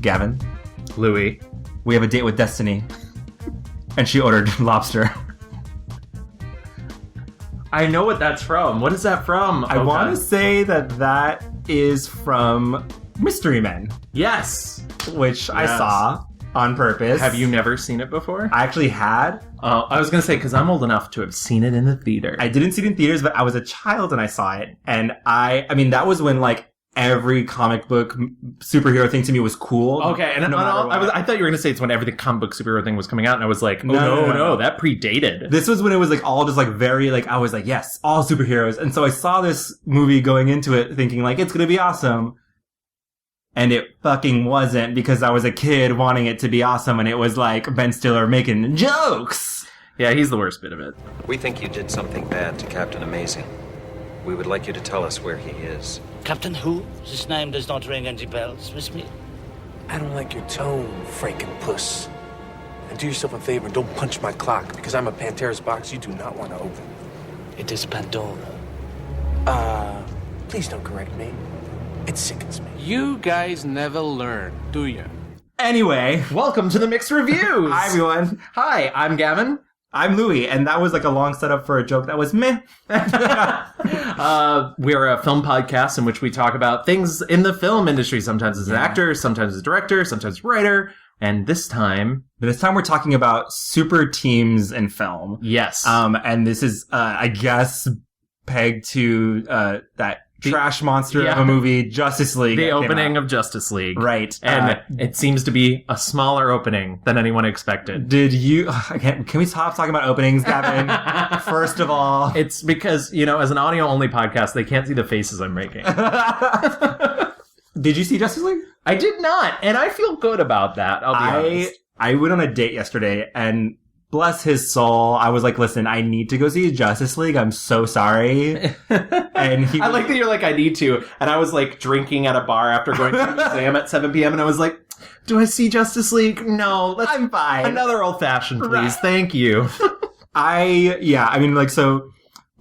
Gavin. Louie. We have a date with Destiny. And she ordered lobster. I know what that's from. What is that from? I want to say that is from Mystery Men. Yes. Which I saw on purpose. Have you never seen it before? I actually had. I was going to say, because I'm old enough to have seen it in the theater. I didn't see it in theaters, but I was a child and I saw it. And I mean, that was when, like, every comic book superhero thing to me was cool. Okay, and I thought you were going to say it's when every comic book superhero thing was coming out, and I was like, no, that predated. This was when it was, like, all just, like, very, like, I was like, yes, all superheroes. And so I saw this movie going into it thinking, like, it's going to be awesome. And it fucking wasn't, because I was a kid wanting it to be awesome, and it was like Ben Stiller making jokes. Yeah, he's the worst bit of it. We think you did something bad to Captain Amazing. We would like you to tell us where he is. Captain who? His name does not ring any bells, Miss Me. I don't like your tone, Frankenpuss. And do yourself a favor and don't punch my clock, because I'm a Pantera's box you do not want to open. It is Pandora. Please don't correct me. It sickens me. You guys never learn, do you? Anyway. Welcome to the Mixed Reviews. Hi, everyone. Hi, I'm Gavin. I'm Louie, and that was like a long setup for a joke that was meh. We're a film podcast in which we talk about things in the film industry. Sometimes as an actor, sometimes as a director, sometimes writer. And this time we're talking about super teams in film. Yes. And this is, I guess, pegged to that trash monster of a movie, Justice League. The opening of Justice League. Right. And it seems to be a smaller opening than anyone expected. Did you... Can we stop talking about openings, Gavin? First of all. It's because, as an audio-only podcast, they can't see the faces I'm making. Did you see Justice League? I did not, and I feel good about that, I'll be honest. I went on a date yesterday, and... bless his soul. I was like, listen, I need to go see Justice League. I'm so sorry. And I like that you're like, I need to. And I was like drinking at a bar after going to an exam at 7 p.m. And I was like, do I see Justice League? No. I'm fine. Another old fashioned, please. Thank you. So the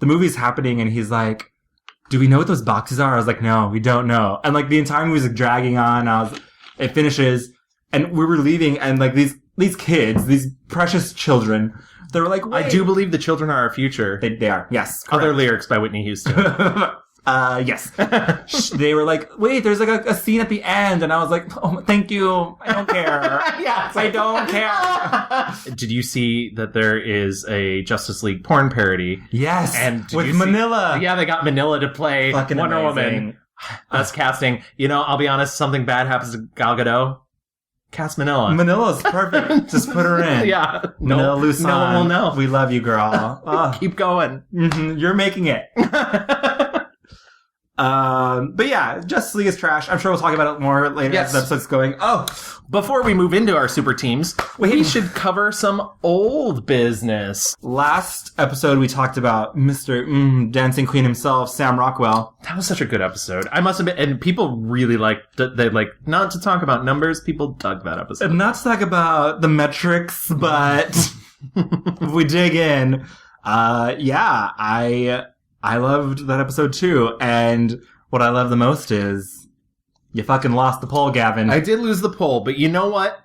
movie's happening and he's like, do we know what those boxes are? I was like, no, we don't know. And like the entire movie's like dragging on. It finishes and we were leaving and like these kids, these precious children, they were like, wait. I do believe the children are our future. They are, yes. Correct. Other lyrics by Whitney Houston. Yes. They were like, wait, there's like a scene at the end. And I was like, oh, thank you. I don't care. Yes, I don't care. Did you see that there is a Justice League porn parody? Yes. And with Manila. Yeah, they got Manila to play fucking Wonder amazing. Woman. That's casting. I'll be honest, something bad happens to Gal Gadot. Cast Manila. Manila's perfect. Just put her in. Yeah. Manila Luzon. No one will know. We love you, girl. Keep going. Mm-hmm. You're making it. But yeah, Justice League is trash. I'm sure we'll talk about it more later as the episode's going. Oh, before we move into our super teams, we should cover some old business. Last episode, we talked about Mr. Dancing Queen himself, Sam Rockwell. That was such a good episode. I must admit, and people really liked it. They like, not to talk about numbers, people dug that episode. Not to talk about the metrics, but if we dig in, I loved that episode too. And what I love the most is you fucking lost the poll, Gavin. I did lose the poll, but you know what?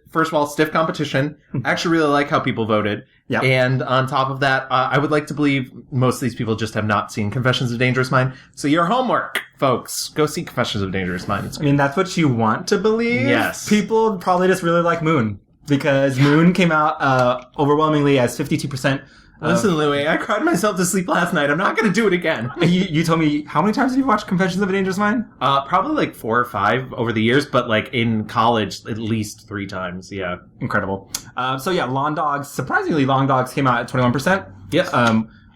First of all, stiff competition. I actually really like how people voted. Yeah. And on top of that, I would like to believe most of these people just have not seen Confessions of a Dangerous Mind. So your homework, folks, go see Confessions of a Dangerous Mind. I mean, that's what you want to believe. Yes. People probably just really like Moon. Because Moon came out overwhelmingly as 52%. Listen, Louie, I cried myself to sleep last night. I'm not going to do it again. You told me, how many times have you watched Confessions of a Dangerous Mind? Probably like 4 or 5 over the years, but like in college, at least 3 times. Yeah. Incredible. Lawn Dogs. Surprisingly, Lawn Dogs came out at 21%. Yes.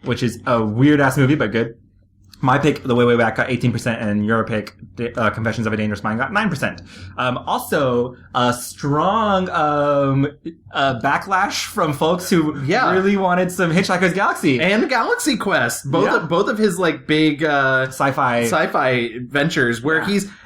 Which is a weird-ass movie, but good. My pick, The Way Back, got 18%, and your pick, Confessions of a Dangerous Mind, got 9%. Also, a strong backlash from folks who really wanted some Hitchhiker's Galaxy. And Galaxy Quest. Both of his, like, big sci-fi ventures, where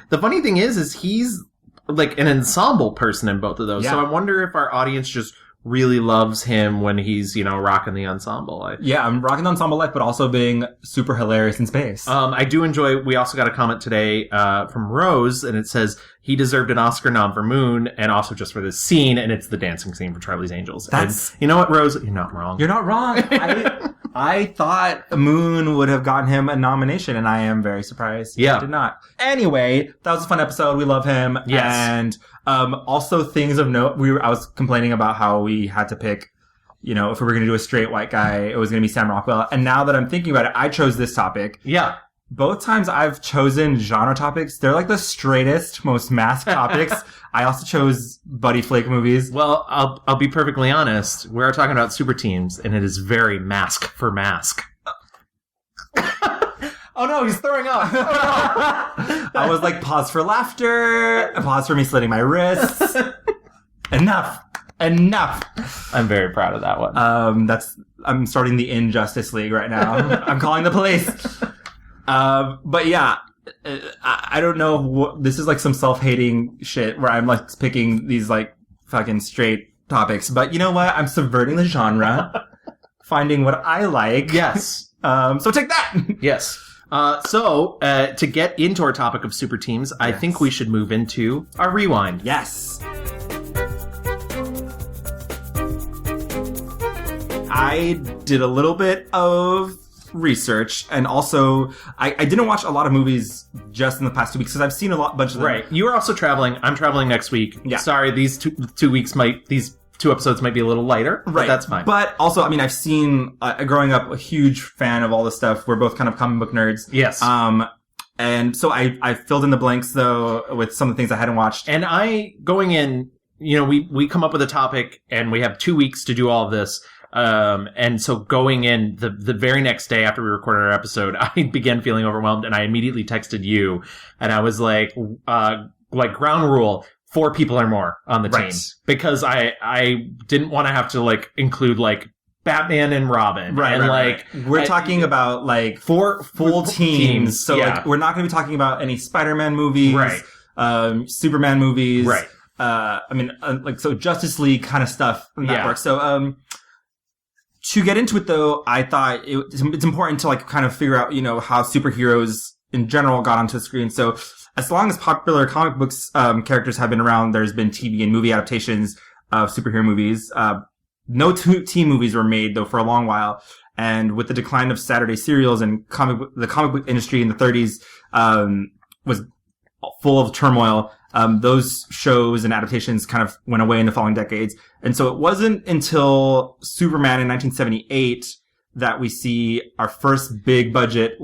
the funny thing is he's, like, an ensemble person in both of those. Yeah. So I wonder if our audience just really loves him when he's, rocking the ensemble life. Yeah, I'm rocking the ensemble life, but also being super hilarious in space. I do enjoy, we also got a comment today from Rose, and it says he deserved an Oscar nom for Moon, and also just for this scene, and it's the dancing scene for Charlie's Angels. That's... And you know what, Rose? You're not wrong. You're not wrong. I thought Moon would have gotten him a nomination, and I am very surprised he did not. Anyway, that was a fun episode. We love him. Yes. And also things of note, I was complaining about how we had to pick, if we were going to do a straight white guy, it was going to be Sam Rockwell. And now that I'm thinking about it, I chose this topic. Yeah. Both times I've chosen genre topics, they're like the straightest, most masked topics. I also chose buddy flake movies. Well, I'll be perfectly honest. We're talking about super teams, and it is very mask for mask. Oh no, he's throwing up. Oh, no. I was like, pause for laughter, pause for me slitting my wrists. Enough. I'm very proud of that one. I'm starting the Injustice League right now. I'm calling the police. But yeah, I don't know. This is like some self-hating shit where I'm like picking these like fucking straight topics. But you know what? I'm subverting the genre, finding what I like. Yes. So take that. Yes. So to get into our topic of super teams, I think we should move into our rewind. Yes. I did a little bit of research, and also I didn't watch a lot of movies just in the past 2 weeks because I've seen bunch of them. Right. You are also traveling. I'm traveling next week. Yeah. Sorry, these 2 weeks these 2 episodes might be a little lighter, but that's fine. But also, I mean, I've seen, growing up, a huge fan of all this stuff. We're both kind of comic book nerds. Yes. And so I filled in the blanks, though, with some of the things I hadn't watched. And going in, we come up with a topic, and we have 2 weeks to do all of this. And so going in the very next day after we recorded our episode, I began feeling overwhelmed, and I immediately texted you, and I was like ground rule, 4 people or more on the team, because I didn't want to have to include Batman and Robin. Right. And right. We're talking about 4 full teams. So we're not going to be talking about any Spider-Man movies. Right. Superman movies. Right. So Justice League kind of stuff in that work. So, to get into it, though, I thought it's important to kind of figure out, how superheroes in general got onto the screen. So as long as popular comic books characters have been around, there's been TV and movie adaptations of superhero movies. No team movies were made, though, for a long while. And with the decline of Saturday serials and the comic book industry in the 30s was full of turmoil. Those shows and adaptations kind of went away in the following decades. And so it wasn't until Superman in 1978 that we see our first big budget,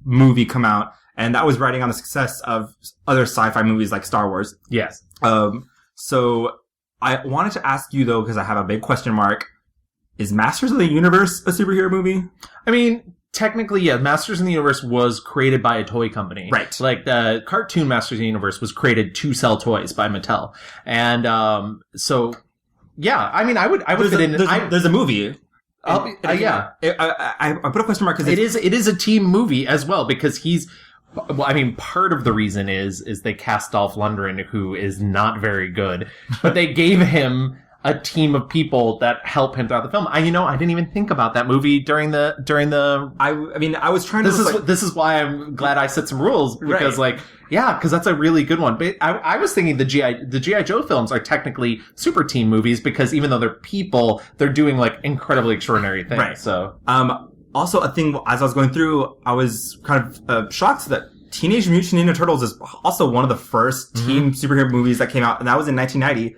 movie come out. And that was riding on the success of other sci-fi movies like Star Wars. Yes. So I wanted to ask you, though, because I have a big question mark. Is Masters of the Universe a superhero movie? I mean, technically, yeah. Masters of the Universe was created by a toy company. Right. The cartoon Masters of the Universe was created to sell toys by Mattel. And, so, yeah. I mean, I would fit in. There's a movie. Yeah. I put a question mark because it is a team movie as well, because part of the reason is they cast Dolph Lundgren, who is not very good, but they gave him a team of people that help him throughout the film. I didn't even think about that movie during the. I was trying to. This is why I'm glad I set some rules, because because that's a really good one. But I was thinking the G.I. Joe films are technically super team movies, because even though they're people, they're doing incredibly extraordinary things. Right. So, also a thing as I was going through, I was kind of shocked that Teenage Mutant Ninja Turtles is also one of the first team superhero movies that came out, and that was in 1990.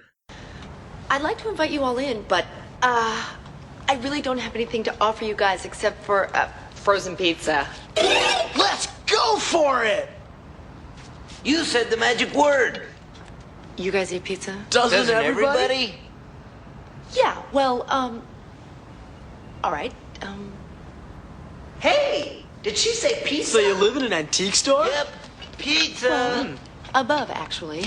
I'd like to invite you all in, but I really don't have anything to offer you guys except for frozen pizza. Let's go for it! You said the magic word. You guys eat pizza? Doesn't everybody? Yeah, well, all right, Hey, did she say pizza? So you live in an antique store? Yep, pizza. above, actually.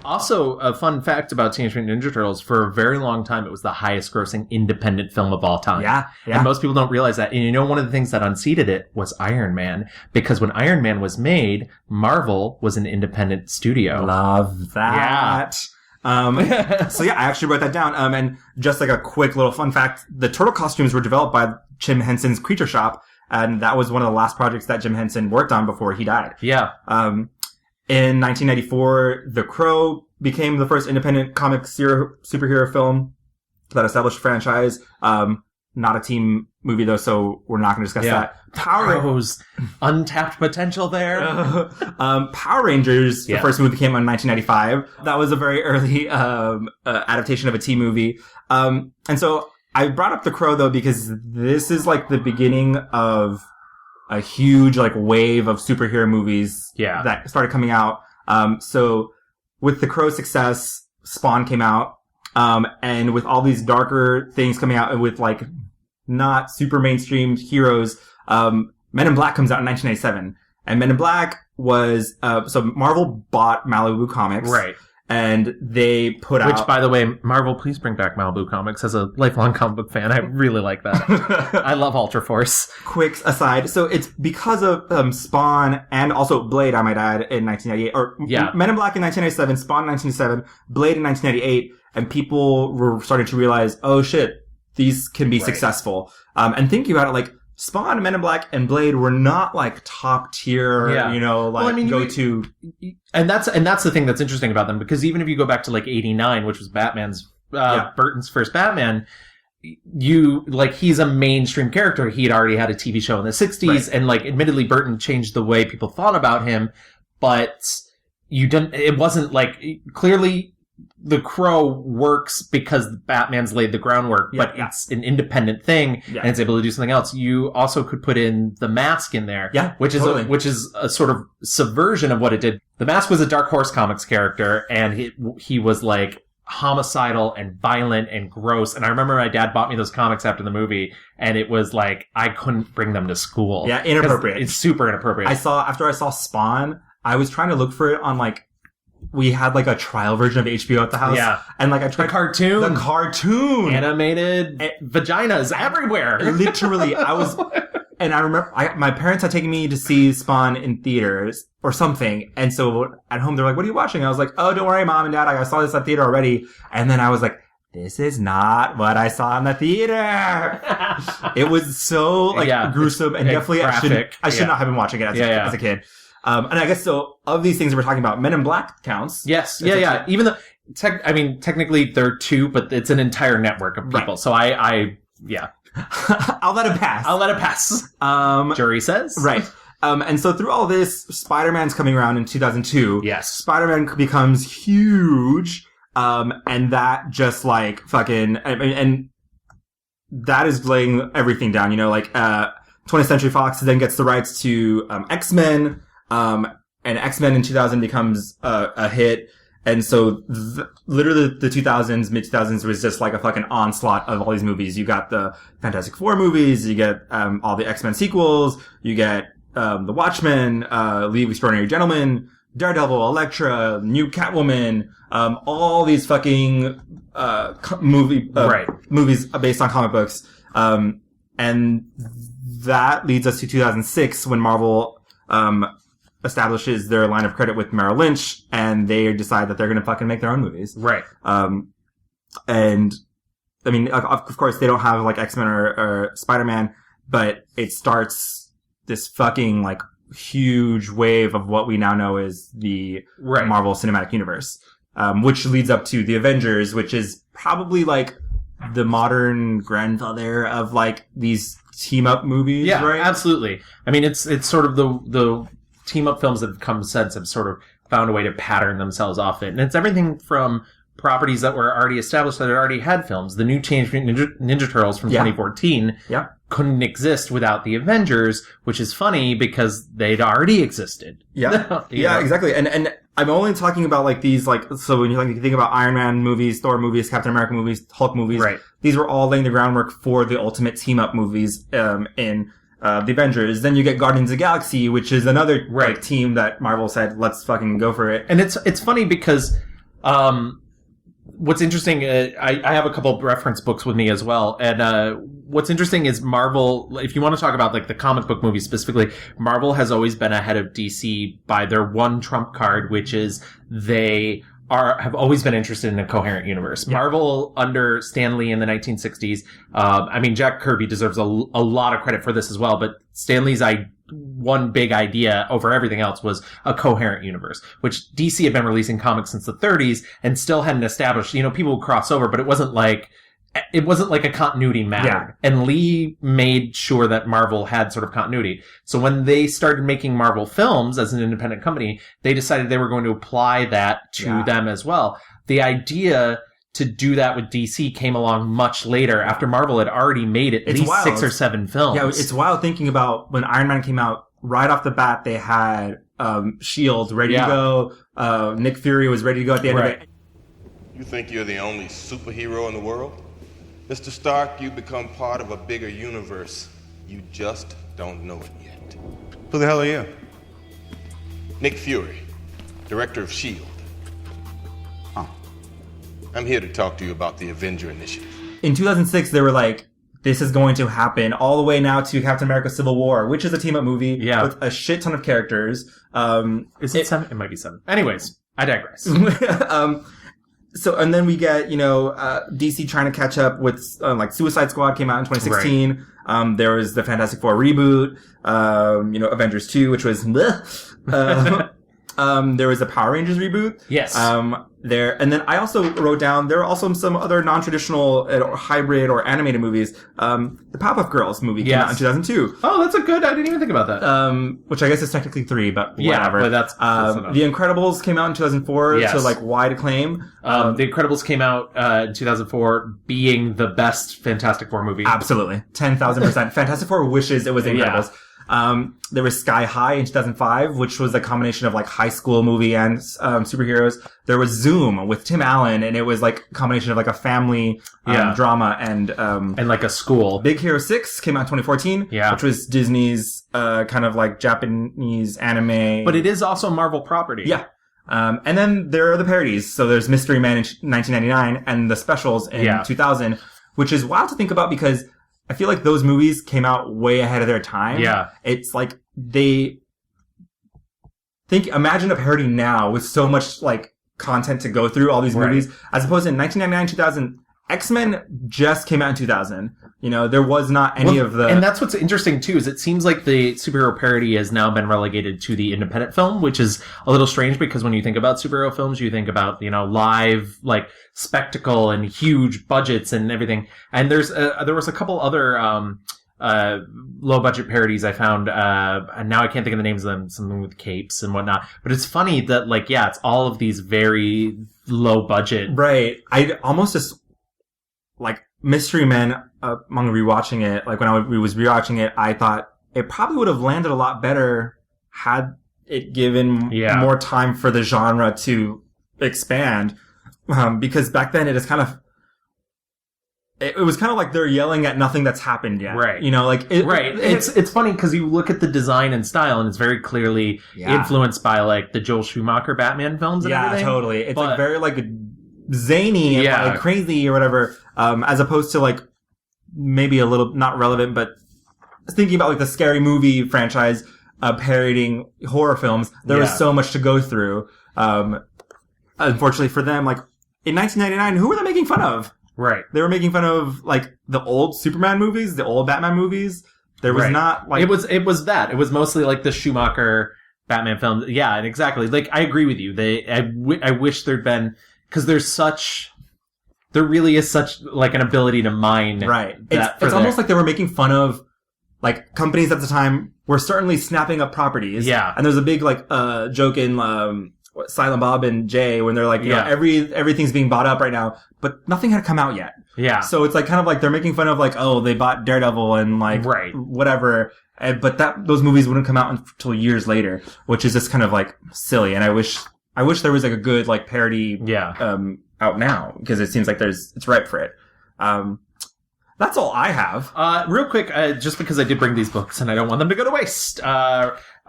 Also, a fun fact about Teenage Mutant Ninja Turtles, for a very long time, it was the highest grossing independent film of all time. Yeah. And most people don't realize that. And one of the things that unseated it was Iron Man. Because when Iron Man was made, Marvel was an independent studio. Love that. So yeah, I actually wrote that down. And just like a quick little fun fact, the turtle costumes were developed by Jim Henson's Creature Shop, and that was one of the last projects that Jim Henson worked on before he died. Yeah. In 1994, The Crow became the first independent comic superhero film that established a franchise. Not a team movie though, so we're not going to discuss that. Crow's untapped potential there. Power Rangers, the first movie came out in 1995. That was a very early adaptation of a team movie. And so I brought up The Crow though because this is like the beginning of a huge like wave of superhero movies that started coming out. So with The Crow's success, Spawn came out. And with all these darker things coming out and with like not super mainstream heroes, Men in Black comes out in 1997. And Men in Black was, so Marvel bought Malibu Comics. Right. And they put out... Which, by the way, Marvel, please bring back Malibu Comics. As a lifelong comic book fan, I really like that. I love Ultra Force. Quick aside. So it's because of Spawn and also Blade, I might add, in 1998. Or Men in Black in 1997, Spawn in 1997, Blade in 1998. And people were starting to realize, oh shit, these can be successful. And thinking about it, like, Spawn, Men in Black, and Blade were not like top tier, go to. And that's the thing that's interesting about them, because even if you go back to like 89, which was Burton's first Batman, he's a mainstream character. He had already had a TV show in the 60s, and like, admittedly, Burton changed the way people thought about him, but it wasn't like, clearly, The Crow works because Batman's laid the groundwork, but it's an independent thing and it's able to do something else. You also could put in The Mask in there, which is a sort of subversion of what it did. The Mask was a Dark Horse Comics character, and he was like homicidal and violent and gross. And I remember my dad bought me those comics after the movie, and it was like I couldn't bring them to school. Yeah, inappropriate. It's super inappropriate. After I saw Spawn, I was trying to look for it on like. We had like a trial version of HBO at the house. Yeah. And like I tried the cartoon. Animated vaginas everywhere. Literally. And I remember my parents had taken me to see Spawn in theaters or something. And so at home they're like, what are you watching? I was like, oh, don't worry, Mom and Dad. I saw this at theater already. And then I was like, this is not what I saw in the theater. It was so like gruesome and definitely graphic. I should not have been watching it as a kid. And I guess so of these things that we're talking about, Men in Black counts. Yes. Yeah. Even though, technically they're two, but it's an entire network of people. Right. So I'll let it pass. Jury says. Right. And so through all this, Spider-Man's coming around in 2002. Yes. Spider-Man becomes huge. And that just like fucking, and that is laying everything down, 20th Century Fox then gets the rights to, X-Men. And X-Men in 2000 becomes a hit. And so literally the 2000s, mid-2000s was just like a fucking onslaught of all these movies. You got the Fantastic Four movies, you get all the X-Men sequels, you get The Watchmen, League of Extraordinary Gentlemen, Daredevil, Elektra, New Catwoman, all these fucking movies based on comic books. And that leads us to 2006 when Marvel establishes their line of credit with Merrill Lynch, and they decide that they're going to fucking make their own movies. Right. And I mean, of course, they don't have like X-Men or Spider-Man, but it starts this fucking like huge wave of what we now know is the Marvel Cinematic Universe, which leads up to the Avengers, which is probably like the modern grandfather of like these team up movies. Yeah, right? Absolutely. I mean, it's sort of the team up films that have come since have sort of found a way to pattern themselves off it. And it's everything from properties that were already established that had already had films. The new Teenage Mutant Ninja Turtles from 2014 couldn't exist without the Avengers, which is funny because they'd already existed. Yeah. Exactly. And I'm only talking about like these, like, so when you think about Iron Man movies, Thor movies, Captain America movies, Hulk movies, these were all laying the groundwork for the ultimate team up movies, in the Avengers. Then you get Guardians of the Galaxy, which is another like, team that Marvel said, let's fucking go for it. And it's funny because, what's interesting, I have a couple of reference books with me as well. And, what's interesting is Marvel, if you want to talk about like the comic book movies specifically, Marvel has always been ahead of DC by their one trump card, which is they have always been interested in a coherent universe. Yeah. Marvel under Stan Lee in the 1960s. I mean, Jack Kirby deserves a lot of credit for this as well, but Stan Lee's one big idea over everything else was a coherent universe, which DC had been releasing comics since the 30s and still hadn't established. People would cross over, but it wasn't like a continuity matter. Yeah. And Lee made sure that Marvel had sort of continuity. So when they started making Marvel films as an independent company, they decided they were going to apply that to them as well. The idea to do that with DC came along much later after Marvel had already made at least wild. 6 or 7 films. Yeah, it's wild thinking about when Iron Man came out, right off the bat, they had S.H.I.E.L.D. ready to go. Nick Fury was ready to go at the end of it. You think you're the only superhero in the world? Mr. Stark, you become part of a bigger universe. You just don't know it yet. Who the hell are you? Nick Fury, director of S.H.I.E.L.D. I'm here to talk to you about the Avenger Initiative. In 2006, they were like, this is going to happen, all the way now to Captain America Civil War, which is a team-up movie with a shit ton of characters. Is it 7? It might be 7. Anyways, I digress. So, and then we get, DC trying to catch up with, Suicide Squad came out in 2016. Right. There was the Fantastic Four reboot, Avengers 2, which was, there was a Power Rangers reboot. Yes. And then I also wrote down, there are also some other non-traditional or hybrid or animated movies. The Powerpuff Girls movie came out in 2002. Oh, that's I didn't even think about that. Which I guess is technically 3, but whatever. Yeah, but that's The Incredibles came out in 2004 to wide acclaim. The Incredibles came out in 2004 being the best Fantastic Four movie. Absolutely. 10,000%. Fantastic Four wishes it was Incredibles. Yeah. There was Sky High in 2005, which was a combination of high school movie and superheroes. There was Zoom with Tim Allen, and it was a combination of a family drama and a school. Big Hero 6 came out in 2014, which was Disney's kind of Japanese anime. But it is also a Marvel property. Yeah. And then there are the parodies. So there's Mystery Man in 1999 and the specials in 2000, which is wild to think about because I feel like those movies came out way ahead of their time. Yeah. It's imagine a parody now with so much content to go through all these movies, as opposed to in 1999, 2000, X-Men just came out in 2000. There was not any of the... And that's what's interesting, too, is it seems like the superhero parody has now been relegated to the independent film, which is a little strange because when you think about superhero films, you think about, live, spectacle and huge budgets and everything. And there was a couple other low-budget parodies I found, and now I can't think of the names of them, something with capes and whatnot. But it's funny that, it's all of these very low-budget... Right. I almost just... Mystery Men, among rewatching it, when I was rewatching it, I thought it probably would have landed a lot better had it given more time for the genre to expand. Because back then it was kind of like they're yelling at nothing that's happened yet. Right. It's funny because you look at the design and style and it's very clearly influenced by the Joel Schumacher Batman films and everything. Yeah, totally. It's very zany and crazy or whatever, as opposed to maybe a little not relevant, but thinking about the Scary Movie franchise parodying horror films, there was so much to go through. Unfortunately for them, in 1999, who were they making fun of? Right. They were making fun of the old Superman movies, the old Batman movies. There was not it was that. It was mostly the Schumacher Batman film. Yeah, and exactly. I agree with you. I wish there'd been, because there really is such an ability to mine. Right. It's almost like they were making fun of companies at the time were certainly snapping up properties. Yeah. And there's a big joke in Silent Bob and Jay when they're everything's being bought up right now, but nothing had come out yet. Yeah. So it's kind of they're making fun of they bought Daredevil and whatever. But those movies wouldn't come out until years later, which is just kind of silly. And I wish there was a good parody out now, because it seems like it's ripe for it. That's all I have. Real quick, just because I did bring these books and I don't want them to go to waste.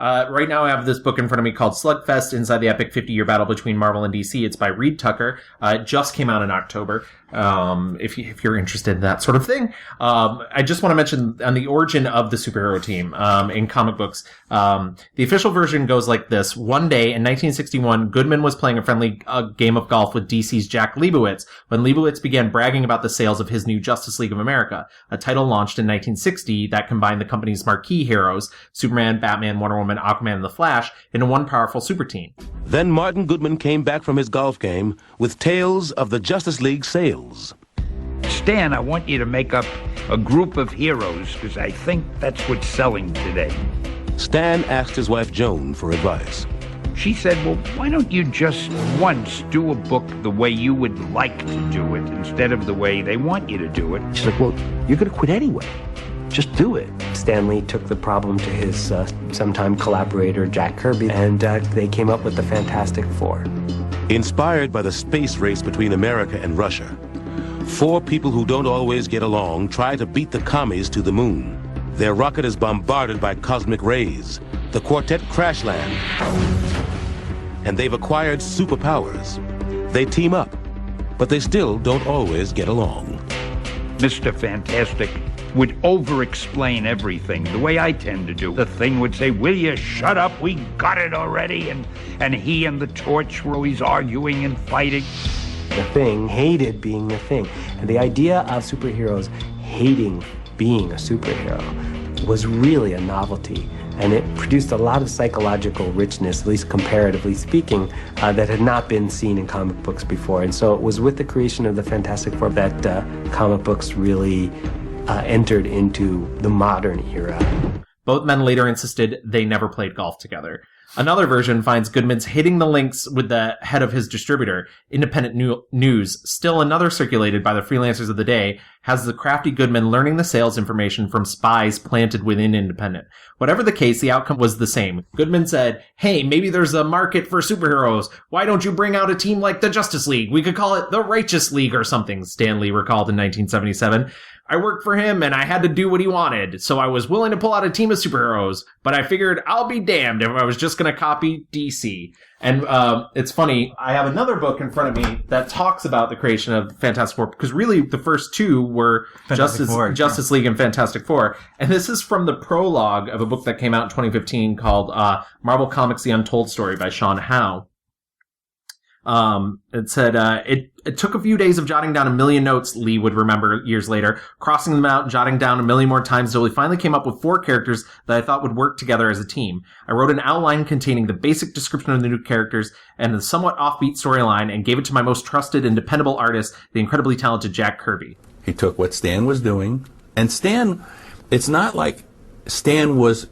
Right now I have this book in front of me called Slugfest, Inside the Epic 50-Year Battle Between Marvel and DC. It's by Reed Tucker. It just came out in October. If you're interested in that sort of thing. I just want to mention on the origin of the superhero team, in comic books. The official version goes like this. One day in 1961, Goodman was playing a friendly game of golf with DC's Jack Leibowitz when Leibowitz began bragging about the sales of his new Justice League of America, a title launched in 1960 that combined the company's marquee heroes, Superman, Batman, Wonder Woman, Aquaman, and The Flash, into one powerful super team. Then Martin Goodman came back from his golf game with tales of the Justice League sales. Stan, I want you to make up a group of heroes, because I think that's what's selling today. Stan asked his wife Joan for advice. She said, well, why don't you just once do a book the way you would like to do it instead of the way they want you to do it? She's like, well, you're going to quit anyway. Just do it. Stan Lee took the problem to his sometime collaborator, Jack Kirby, and they came up with the Fantastic Four. Inspired by the space race between America and Russia, 4 people who don't always get along try to beat the commies to the moon. Their rocket is bombarded by cosmic rays. The quartet crash land, and they've acquired superpowers. They team up, but they still don't always get along. Mr. Fantastic would over-explain everything, the way I tend to do. The Thing would say, will you shut up, we got it already, and he and the Torch were always arguing and fighting. The Thing hated being the Thing, and the idea of superheroes hating being a superhero was really a novelty, and it produced a lot of psychological richness, at least comparatively speaking, that had not been seen in comic books before. And so it was with the creation of the Fantastic Four that comic books really entered into the modern era. Both men later insisted they never played golf together. Another version finds Goodman's hitting the links with the head of his distributor, Independent News, still another circulated by the freelancers of the day, has the crafty Goodman learning the sales information from spies planted within Independent. Whatever the case, the outcome was the same. Goodman said, hey, maybe there's a market for superheroes. Why don't you bring out a team like the Justice League? We could call it the Righteous League or something, Stan Lee recalled in 1977. I worked for him and I had to do what he wanted, so I was willing to pull out a team of superheroes, but I figured I'll be damned if I was just going to copy DC. And it's funny, I have another book in front of me that talks about the creation of Fantastic Four, because really the first two were Justice League and Fantastic Four. And this is from the prologue of a book that came out in 2015 called Marvel Comics: The Untold Story by Sean Howe. It said, it took a few days of jotting down 1 million notes, Lee would remember years later, crossing them out, jotting down 1 million more times until we finally came up with 4 characters that I thought would work together as a team. I wrote an outline containing the basic description of the new characters and the somewhat offbeat storyline and gave it to my most trusted and dependable artist, the incredibly talented Jack Kirby. He took what Stan was doing, and Stan, it's not like Stan was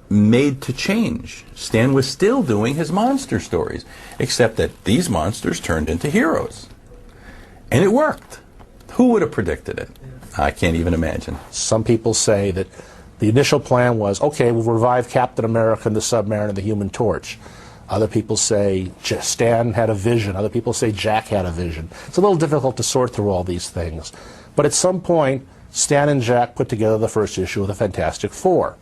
made to change. Stan was still doing his monster stories, except that these monsters turned into heroes. And it worked. Who would have predicted it? I can't even imagine. Some people say that the initial plan was, okay, we'll revive Captain America and the Submariner and the Human Torch. Other people say Stan had a vision. Other people say Jack had a vision. It's a little difficult to sort through all these things. But at some point, Stan and Jack put together the first issue of the Fantastic Four.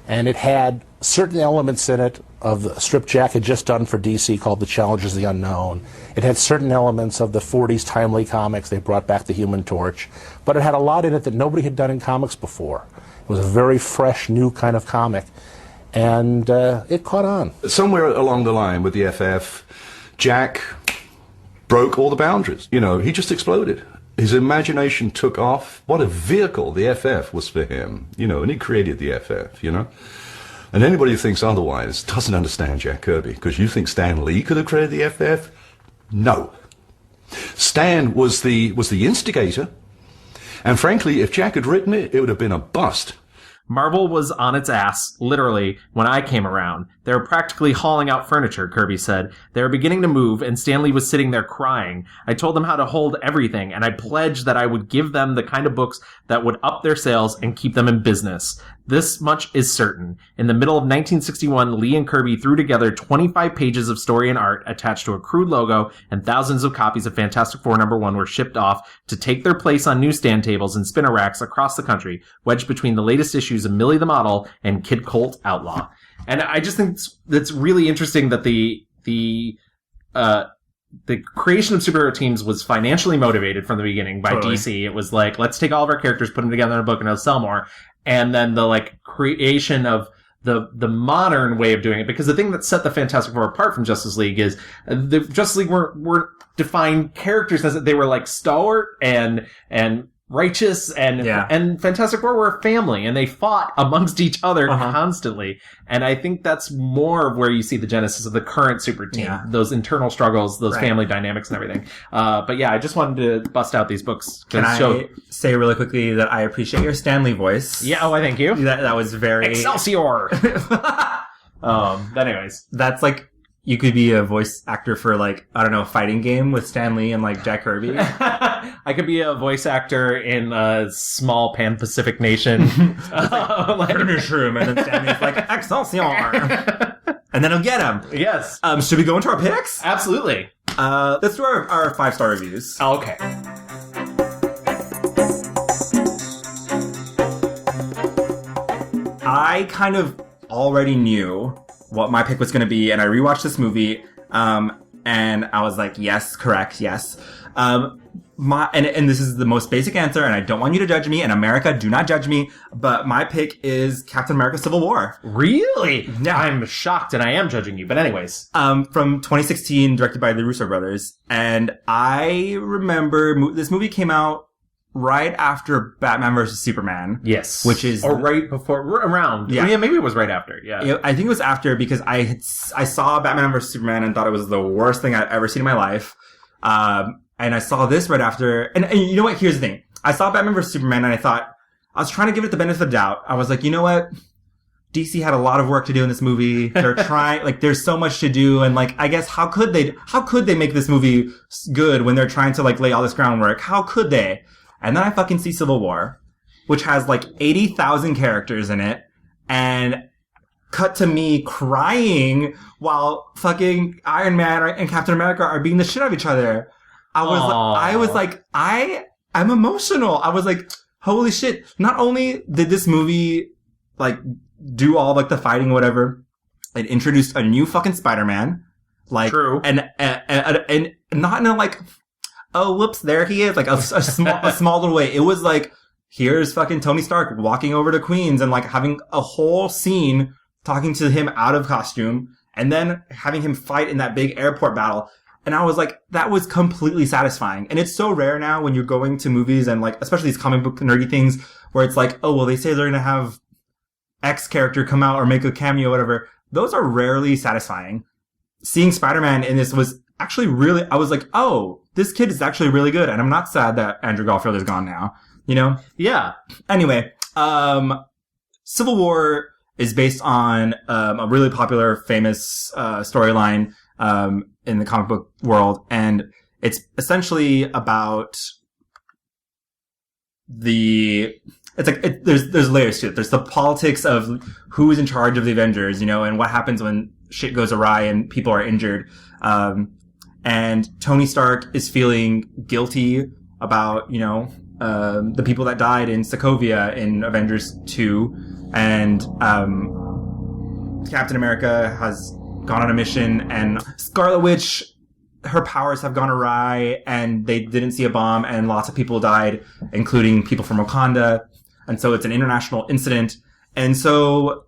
And it had certain elements in it of the strip Jack had just done for DC called The Challengers of the Unknown. It had certain elements of the 40s timely comics. They brought back the Human Torch. But it had a lot in it that nobody had done in comics before. It was a very fresh, new kind of comic. And it caught on. Somewhere along the line with the FF, Jack broke all the boundaries. You know, he just exploded. His imagination took off. What a vehicle the FF was for him, you know, and he created the FF, you know. And anybody who thinks otherwise doesn't understand Jack Kirby, because you think Stan Lee could have created the FF? No. Stan was the instigator, and frankly, if Jack had written it, it would have been a bust. Marvel was on its ass, literally, when I came around. They were practically hauling out furniture, Kirby said. They were beginning to move, and Stan Lee was sitting there crying. I told them how to hold everything, and I pledged that I would give them the kind of books that would up their sales and keep them in business. This much is certain. In the middle of 1961, Lee and Kirby threw together 25 pages of story and art attached to a crude logo, and thousands of copies of Fantastic Four #1 were shipped off to take their place on newsstand tables and spinner racks across the country, wedged between the latest issues of Millie the Model and Kid Colt Outlaw. And I just think that's really interesting that the creation of superhero teams was financially motivated from the beginning by DC. It was like, let's take all of our characters, put them together in a book, and it'll sell more. And then the like creation of the modern way of doing it, because the thing that set the Fantastic Four apart from Justice League is the Justice League weren't defined characters as they were like stalwart and righteous and Fantastic Four were a family and they fought amongst each other constantly. And I think that's more of where you see the genesis of the current super team, those internal struggles, those family dynamics and everything. But yeah, I just wanted to bust out these books. Can I say really quickly that I appreciate your Stanley voice? Yeah, I thank you. That was very... Excelsior! But anyways. That's like, you could be a voice actor for like, I don't know, a fighting game with Stan Lee and like Jack Kirby. I could be a voice actor in a small Pan-Pacific nation. Finish room, and then Stan Lee's like, Excelsior! And then he'll get him. Yes. Should we go into our picks? Absolutely. Let's do our 5-star reviews. Okay. I kind of already knew what my pick was going to be, and I rewatched this movie, and I was like, yes, correct, yes. And this is the most basic answer, and I don't want you to judge me, and America, do not judge me, but my pick is Captain America Civil War. Really? Yeah. I'm shocked, and I am judging you, but anyways. From 2016, directed by the Russo brothers, and I remember this movie came out right after Batman vs. Superman. Yes. Which is... Or right before, around. Yeah. Maybe it was right after, yeah. I think it was after, because I saw Batman vs. Superman and thought it was the worst thing I'd ever seen in my life. And I saw this right after, and you know what, here's the thing. I saw Batman vs. Superman and I was trying to give it the benefit of the doubt. I was like, you know what? DC had a lot of work to do in this movie. They're trying, like, there's so much to do, and like, I guess, how could they make this movie good when they're trying to like lay all this groundwork? How could they? And then I fucking see Civil War, which has like 80,000 characters in it, and cut to me crying while fucking Iron Man and Captain America are beating the shit out of each other. I'm emotional. I was like, holy shit. Not only did this movie like do all like the fighting or whatever, it introduced a new fucking Spider-Man. Like, true. And not in a like, oh, whoops, there he is. Like a small little way. It was like, here's fucking Tony Stark walking over to Queens and like having a whole scene talking to him out of costume and then having him fight in that big airport battle. And I was like, that was completely satisfying. And it's so rare now when you're going to movies and like, especially these comic book nerdy things where it's like, oh, well, they say they're going to have X character come out or make a cameo or whatever. Those are rarely satisfying. Seeing Spider-Man in this was actually really, I was like, oh, this kid is actually really good. And I'm not sad that Andrew Garfield is gone now, you know? Yeah. Anyway, Civil War is based on a really popular, famous storyline in the comic book world, and it's essentially about there's layers to it. There's the politics of who is in charge of the Avengers, you know, and what happens when shit goes awry and people are injured. And Tony Stark is feeling guilty about, you know, the people that died in Sokovia in Avengers 2. And Captain America has gone on a mission, and Scarlet Witch, her powers have gone awry, and they didn't see a bomb, and lots of people died, including people from Wakanda. And so it's an international incident. And so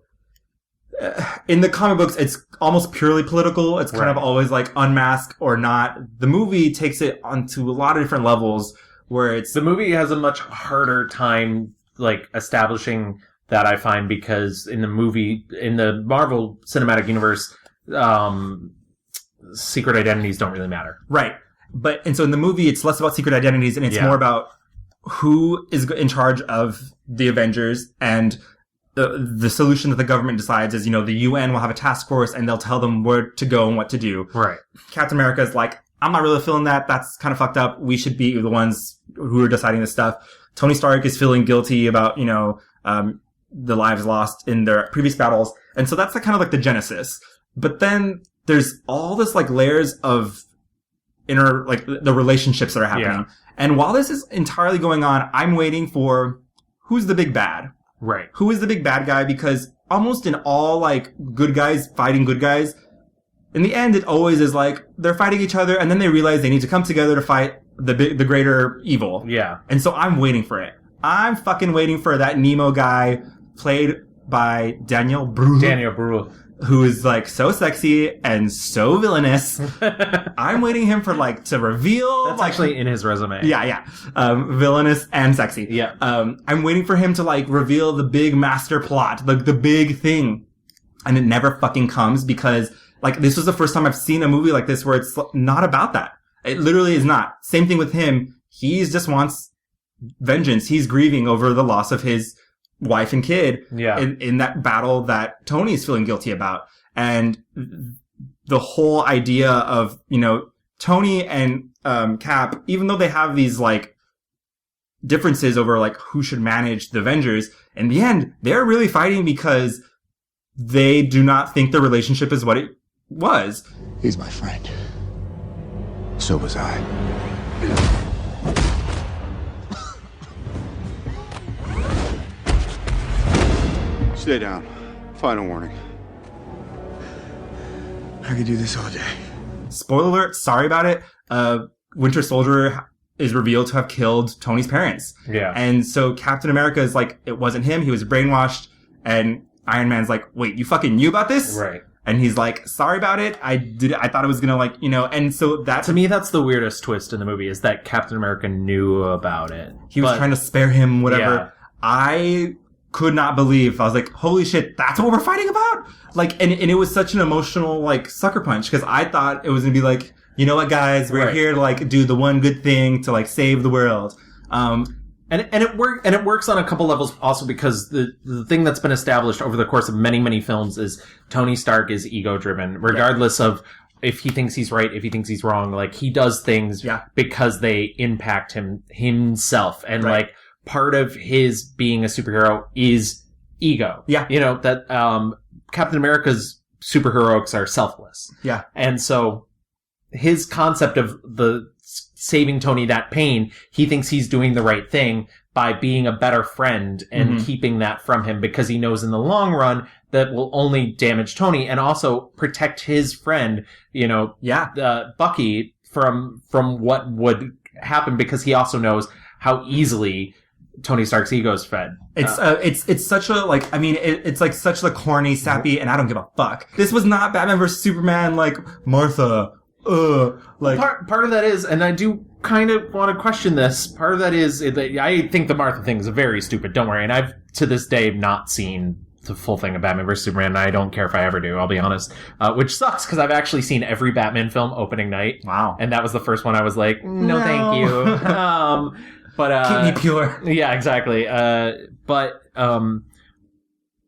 in the comic books, it's almost purely political. It's kind of always like unmasked or not. The movie takes it onto a lot of different levels where it's... The movie has a much harder time like establishing that, I find, because in the Marvel Cinematic Universe, secret identities don't really matter. Right. And so in the movie, it's less about secret identities and it's more about who is in charge of the Avengers, and the solution that the government decides is, you know, the UN will have a task force and they'll tell them where to go and what to do. Right. Captain America is like, I'm not really feeling that. That's kind of fucked up. We should be the ones who are deciding this stuff. Tony Stark is feeling guilty about, you know, the lives lost in their previous battles. And so that's kind of like the genesis. But then there's all this like layers of the relationships that are happening. Yeah. And while this is entirely going on, I'm waiting for who's the big bad. Right. Who is the big bad guy? Because almost in all, like, good guys fighting good guys, in the end, it always is like, they're fighting each other, and then they realize they need to come together to fight the greater evil. Yeah. And so I'm waiting for it. I'm fucking waiting for that Nemo guy, played by Daniel Brühl, who is, like, so sexy and so villainous. I'm waiting him for, like, to reveal... That's actually in his resume. Yeah. Villainous and sexy. Yeah. I'm waiting for him to, like, reveal the big master plot, the big thing. And it never fucking comes because, like, this was the first time I've seen a movie like this where it's not about that. It literally is not. Same thing with him. He just wants vengeance. He's grieving over the loss of his wife and kid in that battle that Tony's feeling guilty about. And the whole idea of, you know, Tony and Cap, even though they have these, like, differences over, like, who should manage the Avengers, in the end, they're really fighting because they do not think the relationship is what it was. He's my friend. So was I. Stay down. Final warning. I could do this all day. Spoiler alert, sorry about it. Winter Soldier is revealed to have killed Tony's parents. Yeah. And so Captain America is like, it wasn't him, he was brainwashed. And Iron Man's like, wait, you fucking knew about this? Right. And he's like, sorry about it. I thought it was gonna, like, you know, and so that... To me, that's the weirdest twist in the movie, is that Captain America knew about it. He was trying to spare him, whatever. Yeah. I could not believe. I was like, holy shit, that's what we're fighting about? Like, and it was such an emotional, like, sucker punch, because I thought it was gonna be like, you know what, guys, we're here to, like, do the one good thing to, like, save the world. And it works on a couple levels also because the thing that's been established over the course of many, many films is Tony Stark is ego-driven, regardless of if he thinks he's right, if he thinks he's wrong. Like, he does things because they impact himself. And, like, part of his being a superhero is ego. Yeah. You know, that Captain America's superheroics are selfless. Yeah. And so his concept of saving Tony that pain, he thinks he's doing the right thing by being a better friend and keeping that from him, because he knows in the long run that will only damage Tony and also protect his friend, you know, Bucky from what would happen, because he also knows how easily Tony Stark's ego is fed. It's such a, like, I mean, it's like such a corny, sappy, and I don't give a fuck. This was not Batman vs Superman, like, Martha. Like, part of that is, and I do kind of want to question this, part of that is, I think the Martha thing is very stupid, don't worry, and I've, to this day, not seen the full thing of Batman vs. Superman, and I don't care if I ever do, I'll be honest. Which sucks, because I've actually seen every Batman film opening night. Wow. And that was the first one I was like, no. Thank you. But keep me pure. Yeah, exactly. But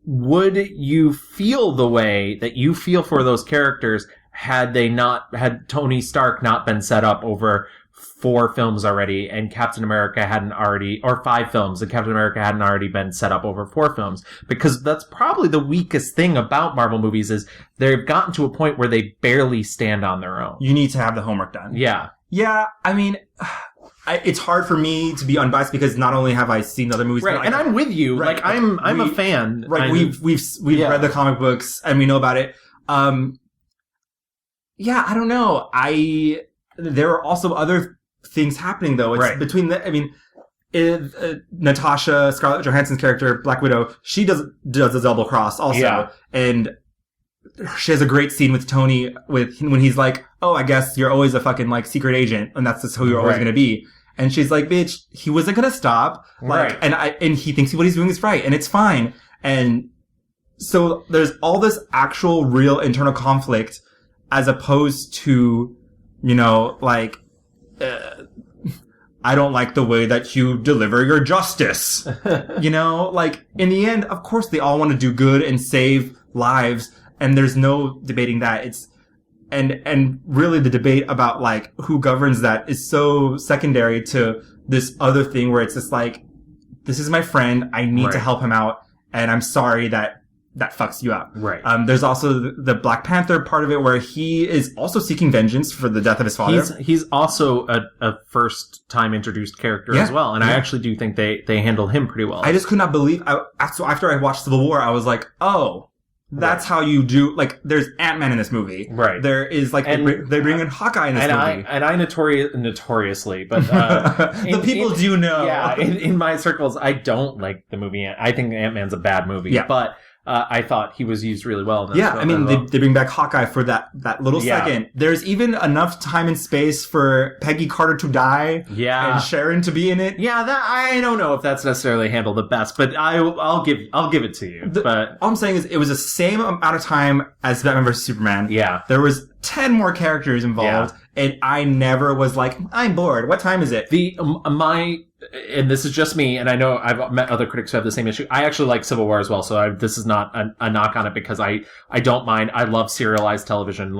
would you feel the way that you feel for those characters had Tony Stark not been set up over 4 films already, and Captain America hadn't already, or 5 films, and Captain America hadn't already been set up over 4 films? Because that's probably the weakest thing about Marvel movies, is they've gotten to a point where they barely stand on their own. You need to have the homework done. Yeah. Yeah, I mean, it's hard for me to be unbiased because not only have I seen other movies, right? But and I'm with you. Right. Like, I'm a fan. Right. We've read the comic books and we know about it. Yeah, I don't know. There are also other things happening though. It's between Natasha, Scarlett Johansson's character, Black Widow, she does a double cross also. And she has a great scene with Tony when he's like, oh, I guess you're always a fucking, like, secret agent, and that's just who you're always gonna be. And she's like, bitch, he wasn't gonna stop. Like, and he thinks what he's doing is right, and it's fine. And so there's all this actual real internal conflict, as opposed to, you know, like, I don't like the way that you deliver your justice. You know, like, in the end, of course they all want to do good and save lives, and there's no debating that. It's, and really the debate about, like, who governs that is so secondary to this other thing where it's just like, this is my friend, I need to help him out, and I'm sorry that that fucks you up. Right. There's also the Black Panther part of it where he is also seeking vengeance for the death of his father. He's also a first time introduced character as well, and I actually do think they handle him pretty well. I just could not believe. After I watched Civil War, I was like, oh. That's how you do, like, there's Ant-Man in this movie. Right. There is, like, they bring in Hawkeye in this movie. I notoriously, but... the people do know. Yeah, in my circles, I don't like the movie. I think Ant-Man's a bad movie. Yeah. But I thought he was used really well in this film. I mean, they bring back Hawkeye for that little second. There's even enough time and space for Peggy Carter to die. Yeah. And Sharon to be in it. Yeah, I don't know if that's necessarily handled the best, but I'll give it to you. But all I'm saying is it was the same amount of time as Batman vs Superman. Yeah. There was 10 more characters involved, and I never was like, I'm bored. What time is it? And this is just me, and I know I've met other critics who have the same issue. I actually like Civil War as well, so this is not a knock on it because I don't mind. I love serialized television.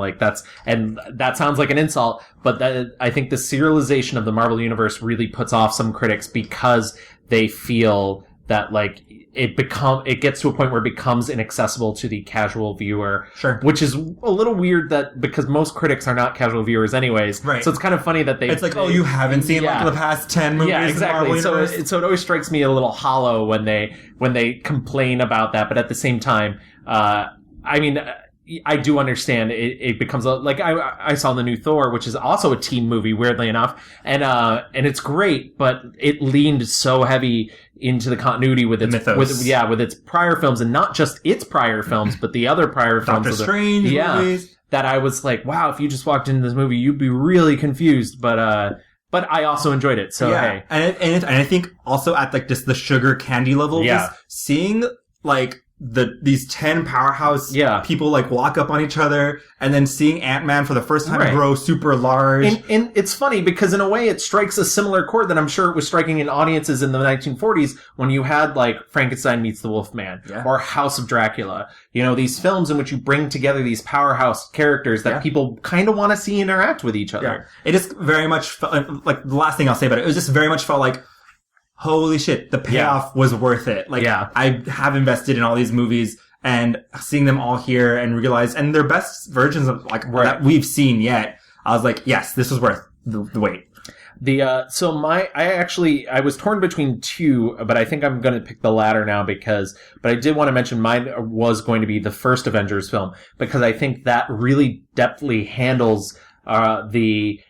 And that sounds like an insult, but I think the serialization of the Marvel Universe really puts off some critics because they feel that, like, it gets to a point where it becomes inaccessible to the casual viewer. Sure. Which is a little weird because most critics are not casual viewers anyways. Right. So it's kind of funny that it's like, you haven't seen like the past 10 movies. Yeah, exactly. So it always strikes me a little hollow when they complain about that, but at the same time, I mean, I do understand it becomes like I saw the new Thor, which is also a teen movie, weirdly enough, and it's great, but it leaned so heavy into the continuity with its mythos. with its prior films, and not just its prior films, but the other prior films. Doctor Strange movies. That I was like, wow, if you just walked into this movie, you'd be really confused, but I also enjoyed it. So hey, and I think also at like just the sugar candy level, seeing like these 10 powerhouse people like walk up on each other, and then seeing Ant-Man for the first time grow super large. And it's funny because in a way it strikes a similar chord that I'm sure it was striking in audiences in the 1940s when you had like Frankenstein meets the Wolfman or House of Dracula. You know, these films in which you bring together these powerhouse characters that people kind of want to see interact with each other. It just very much felt like the last thing I'll say about it just very much felt like, holy shit, the payoff was worth it. Like, I have invested in all these movies, and seeing them all here and realize, and their best versions of, like, that we've seen yet, I was like, yes, this was worth the wait. I was torn between two, but I think I'm going to pick the latter now but I did want to mention mine was going to be the first Avengers film, because I think that really depthly handles, the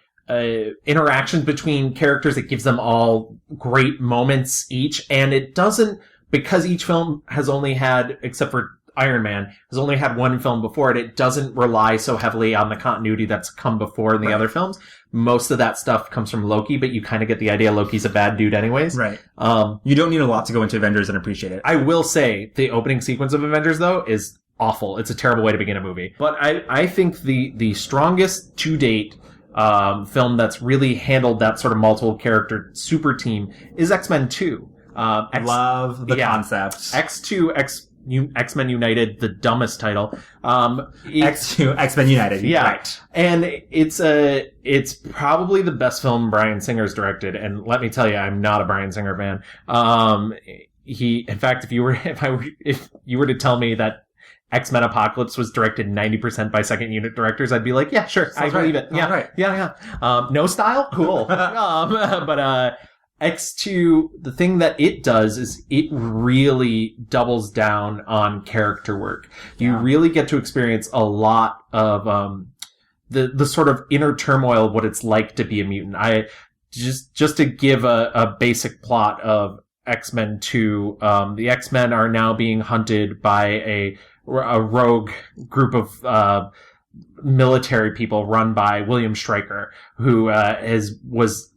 interactions between characters. It gives them all great moments each, and it doesn't, because each film has only had, except for Iron Man, has only had one film before it, it doesn't rely so heavily on the continuity that's come before in the other films. Most of that stuff comes from Loki, but you kind of get the idea Loki's a bad dude anyways. Right. You don't need a lot to go into Avengers and appreciate it. I will say, the opening sequence of Avengers, though, is awful. It's a terrible way to begin a movie. But I think the strongest to date film that's really handled that sort of multiple character super team is X-Men 2. Love the concept. X-Men United, the dumbest title. X2, X-Men United. Yeah. Right. And it's probably the best film Bryan Singer's directed. And let me tell you, I'm not a Bryan Singer fan. In fact, if you were to tell me that X-Men Apocalypse was directed 90% by second unit directors, I'd be like, yeah, sure, I believe it. Yeah, right. Yeah. No style? Cool. But X2, the thing that it does is it really doubles down on character work. You really get to experience a lot of the sort of inner turmoil of what it's like to be a mutant. Just to give a basic plot of X-Men 2, the X-Men are now being hunted by a rogue group of military people run by William Stryker, who was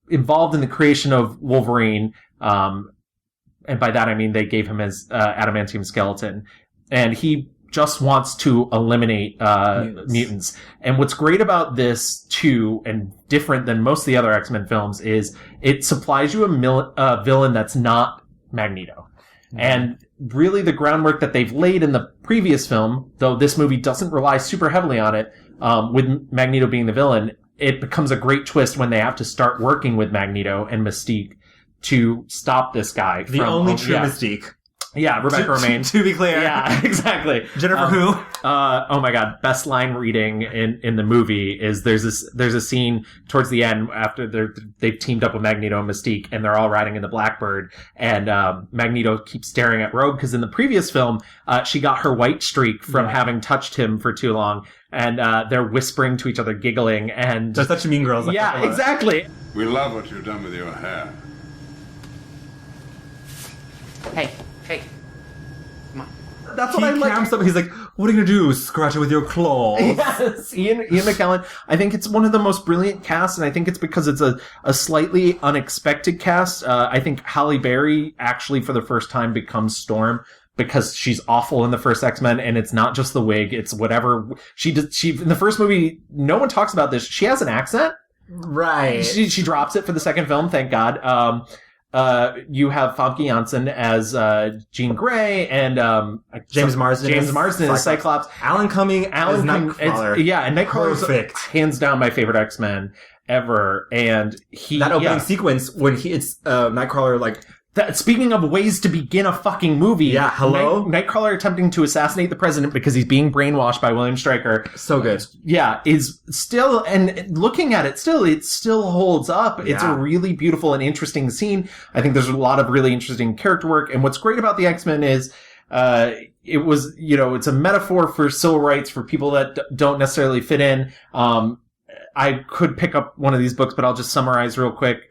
involved in the creation of Wolverine, and by that I mean they gave him his adamantium skeleton, and he just wants to eliminate mutants. And what's great about this too, and different than most of the other X-Men films, is it supplies you a villain that's not Magneto. And really the groundwork that they've laid in the previous film, though this movie doesn't rely super heavily on it, with Magneto being the villain, it becomes a great twist when they have to start working with Magneto and Mystique to stop this guy. The only true Mystique. Yeah, Rebecca Romaine. To be clear. Yeah, exactly. Jennifer who? Oh my god, best line reading in the movie is there's a scene towards the end after they've teamed up with Magneto and Mystique and they're all riding in the Blackbird and Magneto keeps staring at Rogue because in the previous film she got her white streak from having touched him for too long and they're whispering to each other, giggling, and they're such mean girls. Yeah, exactly. We love what you've done with your hair. Hey. That's what I like. Camps up. He's like, "What are you gonna do? Scratch it with your claws?" Yes, Ian McKellen. I think it's one of the most brilliant casts, and I think it's because it's a slightly unexpected cast. I think Halle Berry actually, for the first time, becomes Storm because she's awful in the first X-Men, and it's not just the wig; it's whatever she did. She in the first movie, no one talks about this. She has an accent, right? She drops it for the second film, thank God. You have Famke Janssen as Jean Grey and James Marsden as Cyclops. Alan Cumming as Nightcrawler. And Nightcrawler is hands down my favorite X-Men ever. And that opening sequence when it's Nightcrawler like. Speaking of ways to begin a fucking movie. Yeah, hello? Nightcrawler attempting to assassinate the president because he's being brainwashed by William Stryker. So good. Yeah, is still, and looking at it still holds up. It's a really beautiful and interesting scene. I think there's a lot of really interesting character work. And what's great about the X-Men is, it was, it's a metaphor for civil rights for people that don't necessarily fit in. I could pick up one of these books, but I'll just summarize real quick.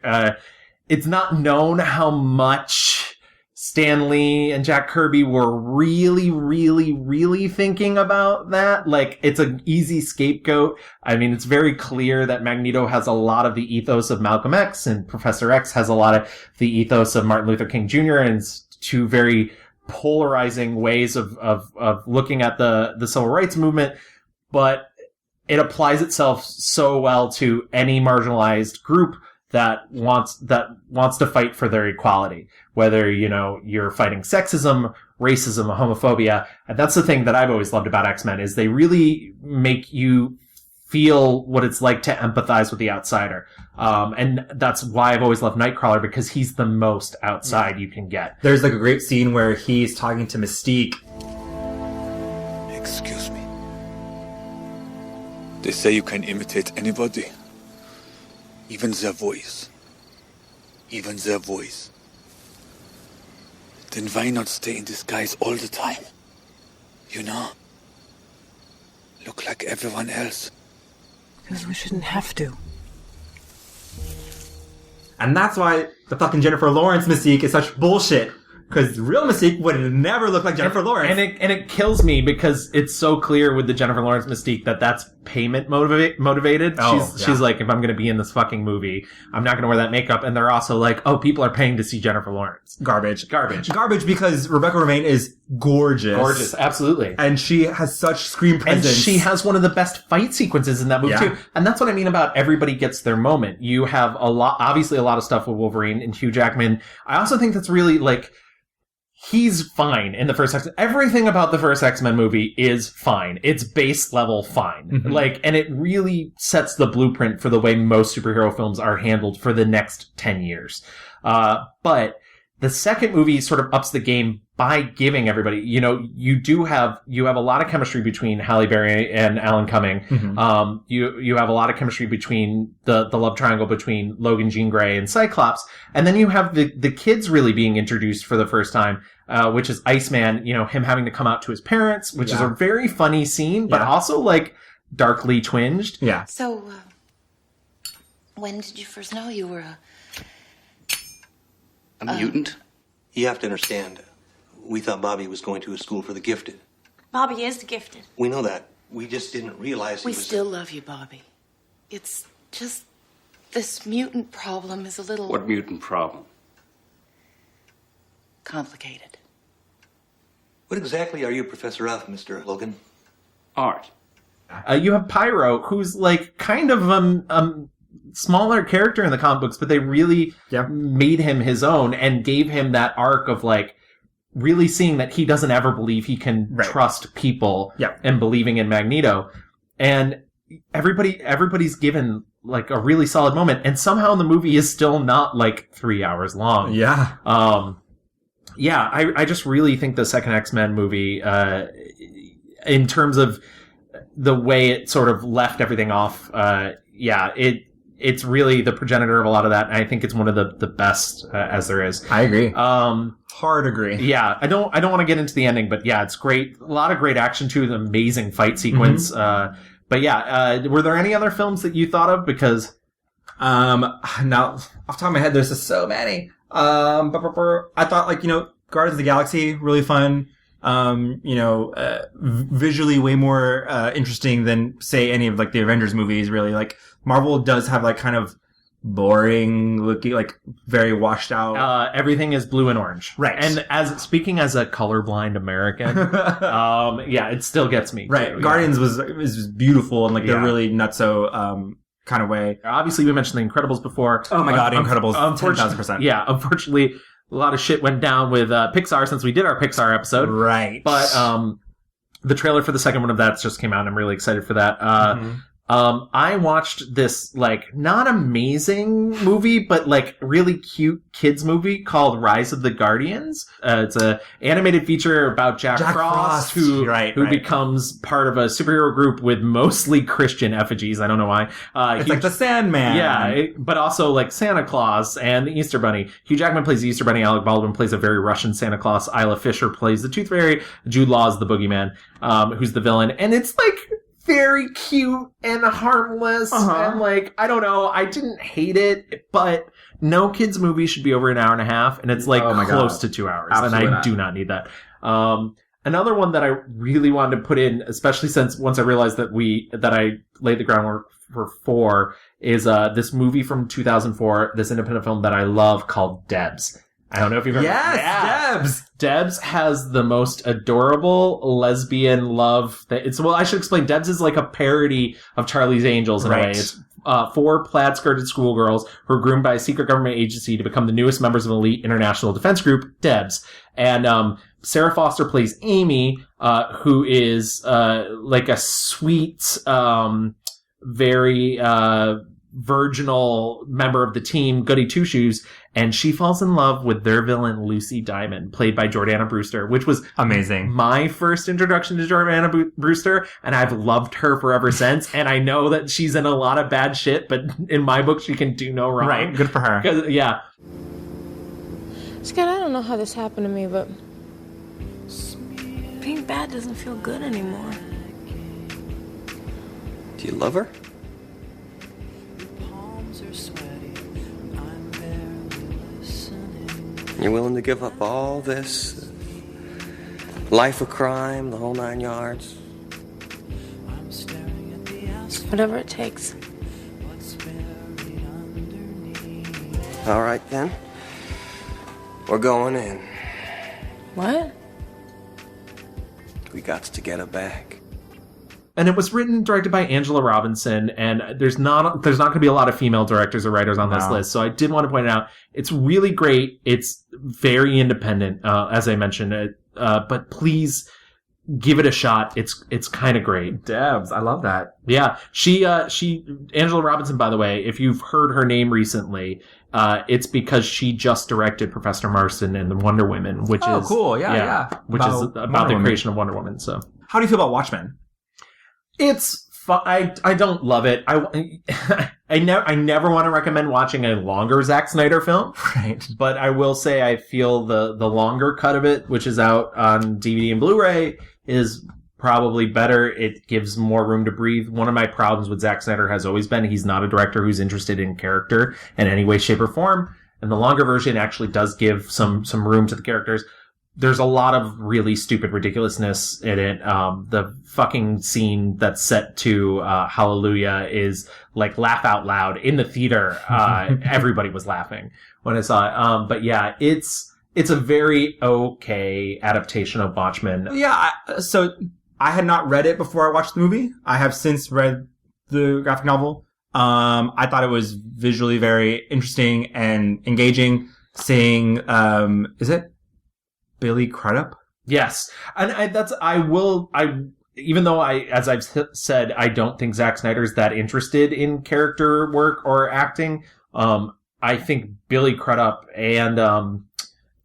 It's not known how much Stan Lee and Jack Kirby were really, really, really thinking about that. Like, it's an easy scapegoat. I mean, it's very clear that Magneto has a lot of the ethos of Malcolm X and Professor X has a lot of the ethos of Martin Luther King Jr. and it's two very polarizing ways of looking at the civil rights movement. But it applies itself so well to any marginalized group that wants to fight for their equality, whether, you're fighting sexism, racism, homophobia. And that's the thing that I've always loved about X-Men is they really make you feel what it's like to empathize with the outsider. And that's why I've always loved Nightcrawler because he's the most outside you can get. There's like a great scene where he's talking to Mystique. Excuse me. They say you can imitate anybody. Even their voice. Then why not stay in disguise all the time? Look like everyone else. Because we shouldn't have to. And that's why the fucking Jennifer Lawrence Mystique is such bullshit. Because real Mystique would never look like Jennifer Lawrence. And it kills me because it's so clear with the Jennifer Lawrence Mystique that's payment motivated. She's like, if I'm going to be in this fucking movie, I'm not going to wear that makeup. And they're also like, oh, people are paying to see Jennifer Lawrence. Garbage because Rebecca Romaine is gorgeous. Gorgeous, absolutely. And she has such screen presence. And she has one of the best fight sequences in that movie too. And that's what I mean about everybody gets their moment. You have obviously a lot of stuff with Wolverine and Hugh Jackman. I also think that's really like, he's fine in the first X-Men. Everything about the first X-Men movie is fine. It's base level fine. Mm-hmm. And it really sets the blueprint for the way most superhero films are handled for the next 10 years. But the second movie sort of ups the game by giving everybody, you have a lot of chemistry between Halle Berry and Alan Cumming. Mm-hmm. You have a lot of chemistry between the love triangle between Logan, Jean Grey, and Cyclops. And then you have the kids really being introduced for the first time, which is Iceman, him having to come out to his parents, which is a very funny scene, but also like darkly twinged. Yeah. So, when did you first know you were a mutant? You have to understand, we thought Bobby was going to a school for the gifted. Bobby is gifted. We know that. We just didn't realize We still love you, Bobby. It's just this mutant problem is a little... What mutant problem? Complicated. What exactly are you professor of, Mr. Logan? Art. You have Pyro, who's like kind of smaller character in the comic books, but they really made him his own and gave him that arc of like really seeing that he doesn't ever believe he can trust people and believing in Magneto. And everybody's given like a really solid moment, and somehow the movie is still not like 3 hours long. Yeah. Yeah, I just really think the second X-Men movie, in terms of the way it sort of left everything off, it's really the progenitor of a lot of that, and I think it's one of the best as there is. I agree. Hard agree. Yeah, I don't want to get into the ending, but yeah, it's great. A lot of great action too, an amazing fight sequence. Mm-hmm. But yeah, were there any other films that you thought of? Because now off the top of my head, there's just so many. I thought Guardians of the Galaxy, really fun. Visually way more interesting than say any of like the Avengers movies. Really, like Marvel does have like kind of boring looking, like very washed out. Everything is blue and orange, right? And speaking as a colorblind American, it still gets me. Right, too, Guardians was beautiful and like they're really nutso kind of way. Obviously, we mentioned The Incredibles before. Oh my god, Incredibles, 10,000%. Yeah, unfortunately, a lot of shit went down with Pixar since we did our Pixar episode. Right. But the trailer for the second one of that just came out, and I'm really excited for that. I watched this, like, not amazing movie, but, like, really cute kids movie called Rise of the Guardians. It's a animated feature about Jack Frost, who becomes part of a superhero group with mostly Christian effigies. I don't know why. It's like the Sandman. Yeah, but also, like, Santa Claus and the Easter Bunny. Hugh Jackman plays the Easter Bunny. Alec Baldwin plays a very Russian Santa Claus. Isla Fisher plays the Tooth Fairy. Jude Law is the Boogeyman, who's the villain. And it's, like, very cute and harmless, and like, I don't know, I didn't hate it, but no kids movie should be over an hour and a half, and it's like close to 2 hours, Absolutely and I do not need that. Another one that I really wanted to put in, especially since once I realized that I laid the groundwork for 4, is this movie from 2004, this independent film that I love called Debs. I don't know if you've ever... Yes, Debs! Debs has the most adorable lesbian love. I should explain. Debs is like a parody of Charlie's Angels in a way. It's 4 plaid-skirted schoolgirls who are groomed by a secret government agency to become the newest members of an elite international defense group, Debs. And Sarah Foster plays Amy, who is like a sweet, very virginal member of the team, Goody Two-Shoes, and she falls in love with their villain, Lucy Diamond, played by Jordana Brewster, which was amazing. My first introduction to Jordana Brewster, and I've loved her forever since, and I know that she's in a lot of bad shit, but in my book, she can do no wrong. Right, good for her. Yeah. Scott, I don't know how this happened to me, but being bad doesn't feel good anymore. Do you love her? You're willing to give up all this? Life of crime, the whole 9 yards? Whatever it takes. All right, then. We're going in. What? We got to get her back. And it was written and directed by Angela Robinson, and there's not going to be a lot of female directors or writers on this list, so I did want to point it out. It's really great. it's very independent, as I mentioned, but please give it a shot. It's kind of great. Debs, I love that. Yeah, Angela Robinson, by the way, if you've heard her name recently, it's because she just directed Professor Marston and the Wonder Woman, which is cool. Yeah. Which is about the creation of Wonder Woman. So, how do you feel about Watchmen? It's fun. I don't love it. I never want to recommend watching a longer Zack Snyder film. Right. But I will say I feel the longer cut of it, which is out on DVD and Blu-ray, is probably better. It gives more room to breathe. One of my problems with Zack Snyder has always been he's not a director who's interested in character in any way, shape, or form. And the longer version actually does give some room to the characters. There's a lot of really stupid ridiculousness in it. The fucking scene that's set to Hallelujah is like laugh out loud in the theater. Everybody was laughing when I saw it. But yeah, it's a very okay adaptation of Watchmen. Yeah, so I had not read it before I watched the movie. I have since read the graphic novel. I thought it was visually very interesting and engaging. Seeing, is it Billy Crudup? Yes. And even though as I've said, I don't think Zack Snyder's that interested in character work or acting, I think Billy Crudup and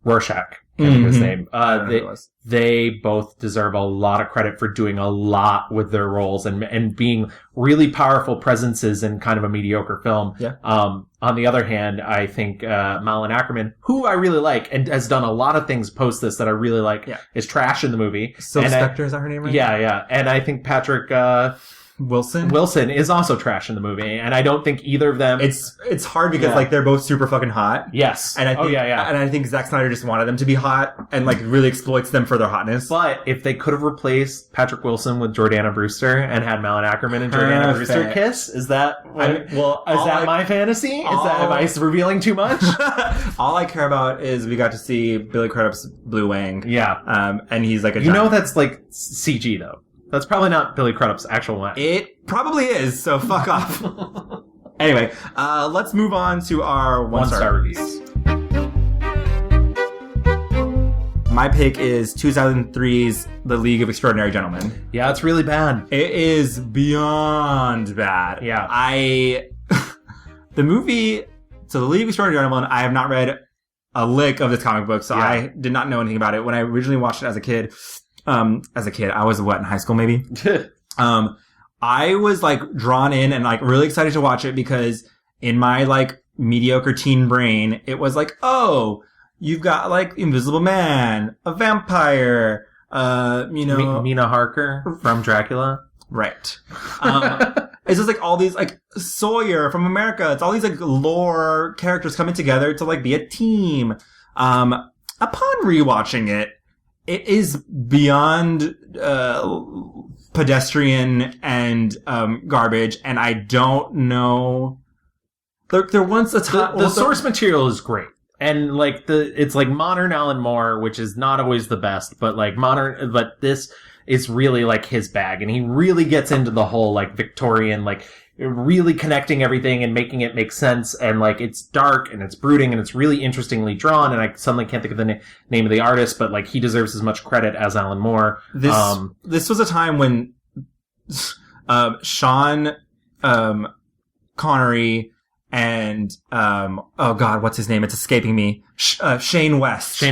Rorschach Can't think of his Mm-hmm. name. They both deserve a lot of credit for doing a lot with their roles and being really powerful presences in kind of a mediocre film. Yeah. On the other hand, I think Malin Ackerman, who I really like and has done a lot of things post this that I really like, is trash in the movie. Sylvia Spector, is that her name right? Yeah. And I think Patrick Wilson is also trash in the movie, and I don't think either of them. It's hard because like they're both super fucking hot. Yes, and I think, and I think Zack Snyder just wanted them to be hot and like really exploits them for their hotness. But if they could have replaced Patrick Wilson with Jordana Brewster and had Malin Ackerman and Jordana Brewster kiss, is that my fantasy? Am I revealing too much? All I care about is we got to see Billy Crudup's Blue Wang. Yeah, and he's like that's like CG though. That's probably not Billy Crudup's actual one. It probably is, so fuck off. Anyway, let's move on to our one-star reviews. My pick is 2003's The League of Extraordinary Gentlemen. Yeah, it's really bad. It is beyond bad. Yeah. The movie, so The League of Extraordinary Gentlemen, I have not read a lick of this comic book, so I did not know anything about it. When I originally watched it as a kid, I was in high school maybe? I was like drawn in and like really excited to watch it because in my like mediocre teen brain, it was like, oh, you've got like Invisible Man, a vampire, Mina Harker from Dracula. Right. It's just like all these like Sawyer from America. It's all these like lore characters coming together to like be a team. Upon rewatching it, it is beyond pedestrian and garbage, and I don't know. There once a time the source material is great, and like it's like modern Alan Moore, which is not always the best, but like modern. But this is really like his bag, and he really gets into the whole like Victorian, like really connecting everything and making it make sense. And like it's dark and it's brooding and it's really interestingly drawn. And I suddenly can't think of the name of the artist, but like he deserves as much credit as Alan Moore. This was a time when Sean Connery and oh god, what's his name? It's escaping me. Shane West,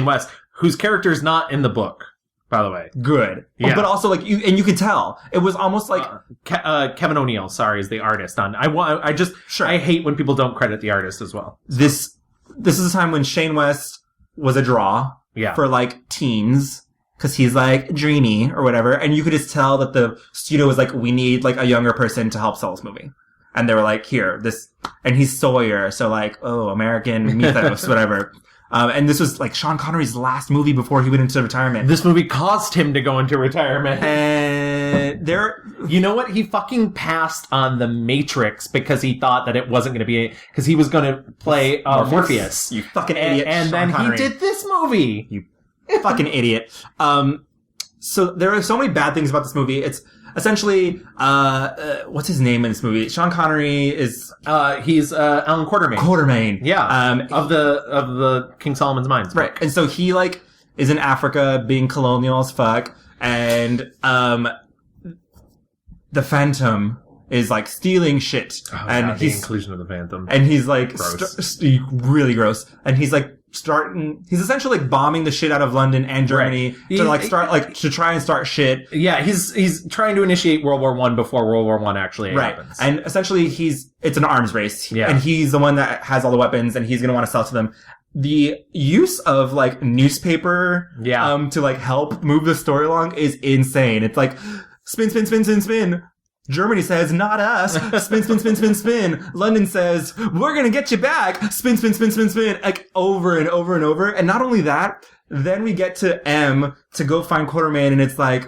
whose character is not in the book. By the way, good, yeah. But also like you could tell it was almost like Kevin O'Neill. Sorry, is the artist on. I hate when people don't credit the artist as well. This is a time when Shane West was a draw, for like teens because he's like dreamy or whatever, and you could just tell that the studio was like, we need like a younger person to help sell this movie, and they were like, here, this, and he's Sawyer, so like, oh, American mythos, whatever. And this was like Sean Connery's last movie before he went into retirement. This movie caused him to go into retirement. And you know what? He fucking passed on The Matrix because he thought that it wasn't going to be, because he was going to play Morpheus. You fucking idiot. And Sean then Connery. he did this movie. You fucking idiot. So there are so many bad things about this movie. It's essentially, what's his name in this movie? Sean Connery is, he's, Alan Quatermain. Yeah. Of the King Solomon's Mines book. Right. And so he, like, is in Africa being colonial as fuck, and, the Phantom is, like, stealing shit. Oh, and God, the inclusion of the Phantom. And he's, like, gross. Really gross. And he's, like, he's essentially like bombing the shit out of London and Germany to try and start shit. Yeah, he's trying to initiate World War I before World War I actually happens. And essentially it's an arms race. Yeah. And he's the one that has all the weapons and he's going to want to sell to them. The use of like newspaper to like help move the story along is insane. It's like spin, spin, spin, spin, spin. Germany says, not us. Spin, spin, spin, spin, spin. London says, we're gonna get you back. Spin, spin, spin, spin, spin. Like, over and over and over. And not only that, then we get to M to go find Quatermain, and it's like,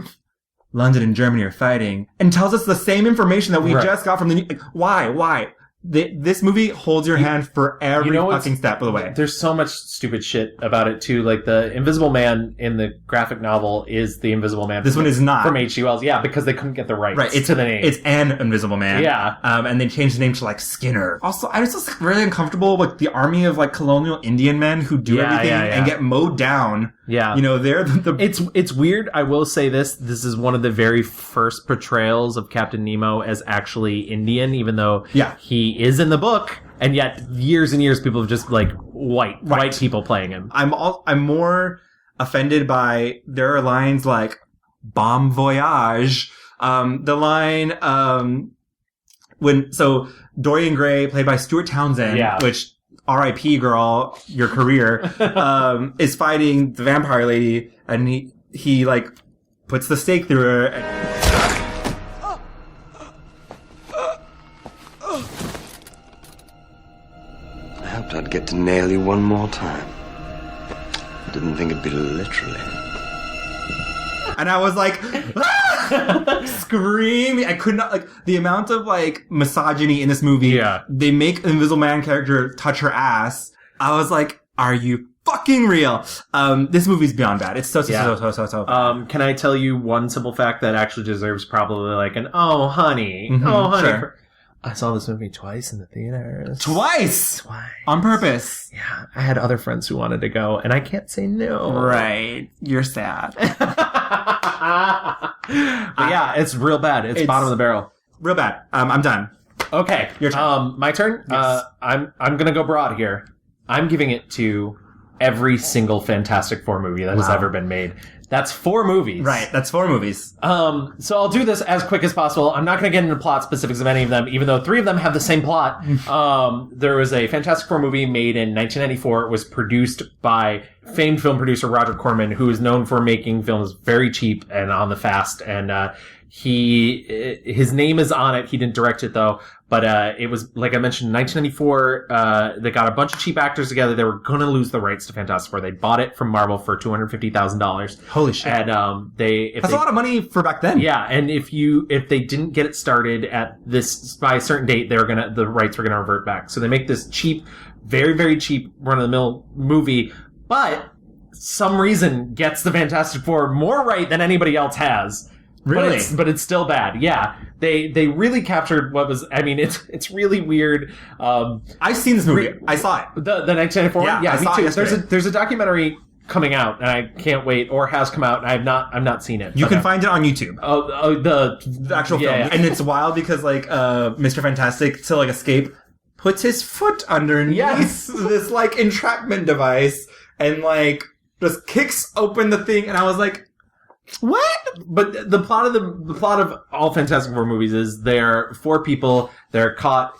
London and Germany are fighting. And tells us the same information that we just got from the news. Why? This movie holds your hand for every fucking step of the way. There's so much stupid shit about it too. Like the Invisible Man in the graphic novel is the Invisible Man. This one is not from H.G. Wells. Yeah, because they couldn't get the rights to the name. It's an Invisible Man. Yeah. And they changed the name to like Skinner. Also, I was just really uncomfortable with the army of like colonial Indian men who do everything and get mowed down. Yeah. You know, they're It's weird. I will say this. This is one of the very first portrayals of Captain Nemo as actually Indian, even though he is in the book, and yet years and years people have just like white people playing him. I'm more offended by, there are lines like, bon voyage. The line, so Dorian Gray, played by Stuart Townsend, which, R.I.P. girl, your career, is fighting the vampire lady, and he like, puts the stake through her. I hoped I'd get to nail you one more time. I didn't think it'd be literally. And I was like, screaming. I could not, like, the amount of, like, misogyny in this movie. Yeah. They make an Invisible Man character touch her ass. I was like, are you fucking real? This movie's beyond bad. It's so. Can I tell you one simple fact that actually deserves probably like an, oh, honey. Oh, honey. Sure. I saw this movie twice in the theaters. Twice! On purpose. Yeah. I had other friends who wanted to go, and I can't say no. Right. You're sad. But yeah, it's real bad. It's bottom of the barrel. Real bad. I'm done. Okay. Your turn. My turn? Yes. I'm gonna go broad here. I'm giving it to every single Fantastic Four movie that has ever been made. That's 4 movies. Right, that's 4 movies. So I'll do this as quick as possible. I'm not going to get into plot specifics of any of them, even though 3 of them have the same plot. There was a Fantastic Four movie made in 1994. It was produced by famed film producer Roger Corman, who is known for making films very cheap and on the fast. And his name is on it. He didn't direct it, though. But it was, like I mentioned, 1994. They got a bunch of cheap actors together. They were going to lose the rights to Fantastic Four. They bought it from Marvel for $250,000. Holy shit! And that's a lot of money for back then. Yeah, and if they didn't get it started at this by a certain date, the rights were gonna revert back. So they make this cheap, very very cheap run of the mill movie, but some reason gets the Fantastic Four more right than anybody else has. Really? But it's still bad. Yeah. They really captured what was, I mean, it's really weird. I've seen this movie. I saw it. The 1994 one? Yeah, I saw me it too. yesterday. There's a documentary coming out, and I can't wait, or has come out, and I've not seen it. You can find it on YouTube. The actual film. Yeah. And it's wild because, like, Mr. Fantastic, to, like, escape, puts his foot underneath this, like, entrapment device, and, like, just kicks open the thing, and I was like, what? But the plot of all Fantastic Four movies is they're 4 people. They're caught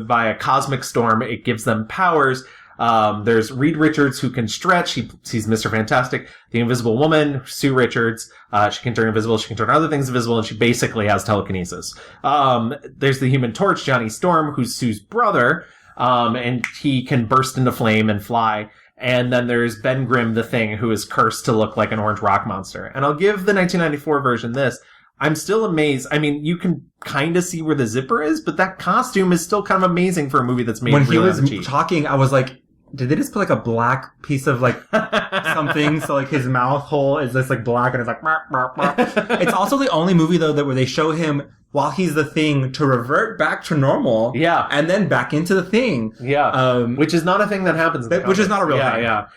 by a cosmic storm. It gives them powers. There's Reed Richards, who can stretch. He's Mr. Fantastic. The Invisible Woman, Sue Richards. She can turn invisible. She can turn other things invisible, and she basically has telekinesis. There's the Human Torch, Johnny Storm, who's Sue's brother. And he can burst into flame and fly. And then there's Ben Grimm, the Thing, who is cursed to look like an orange rock monster. And I'll give the 1994 version this. I'm still amazed. I mean, you can kind of see where the zipper is, but that costume is still kind of amazing for a movie that's made when really he was talking, I was like, did they just put like a black piece of like something? So like his mouth hole is just like black and it's like, mark, mark, mark. It's also the only movie though that where they show him while he's the Thing to revert back to normal. Yeah. And then back into the Thing. Yeah. Which is not a thing that happens. Which is not a real thing. Yeah.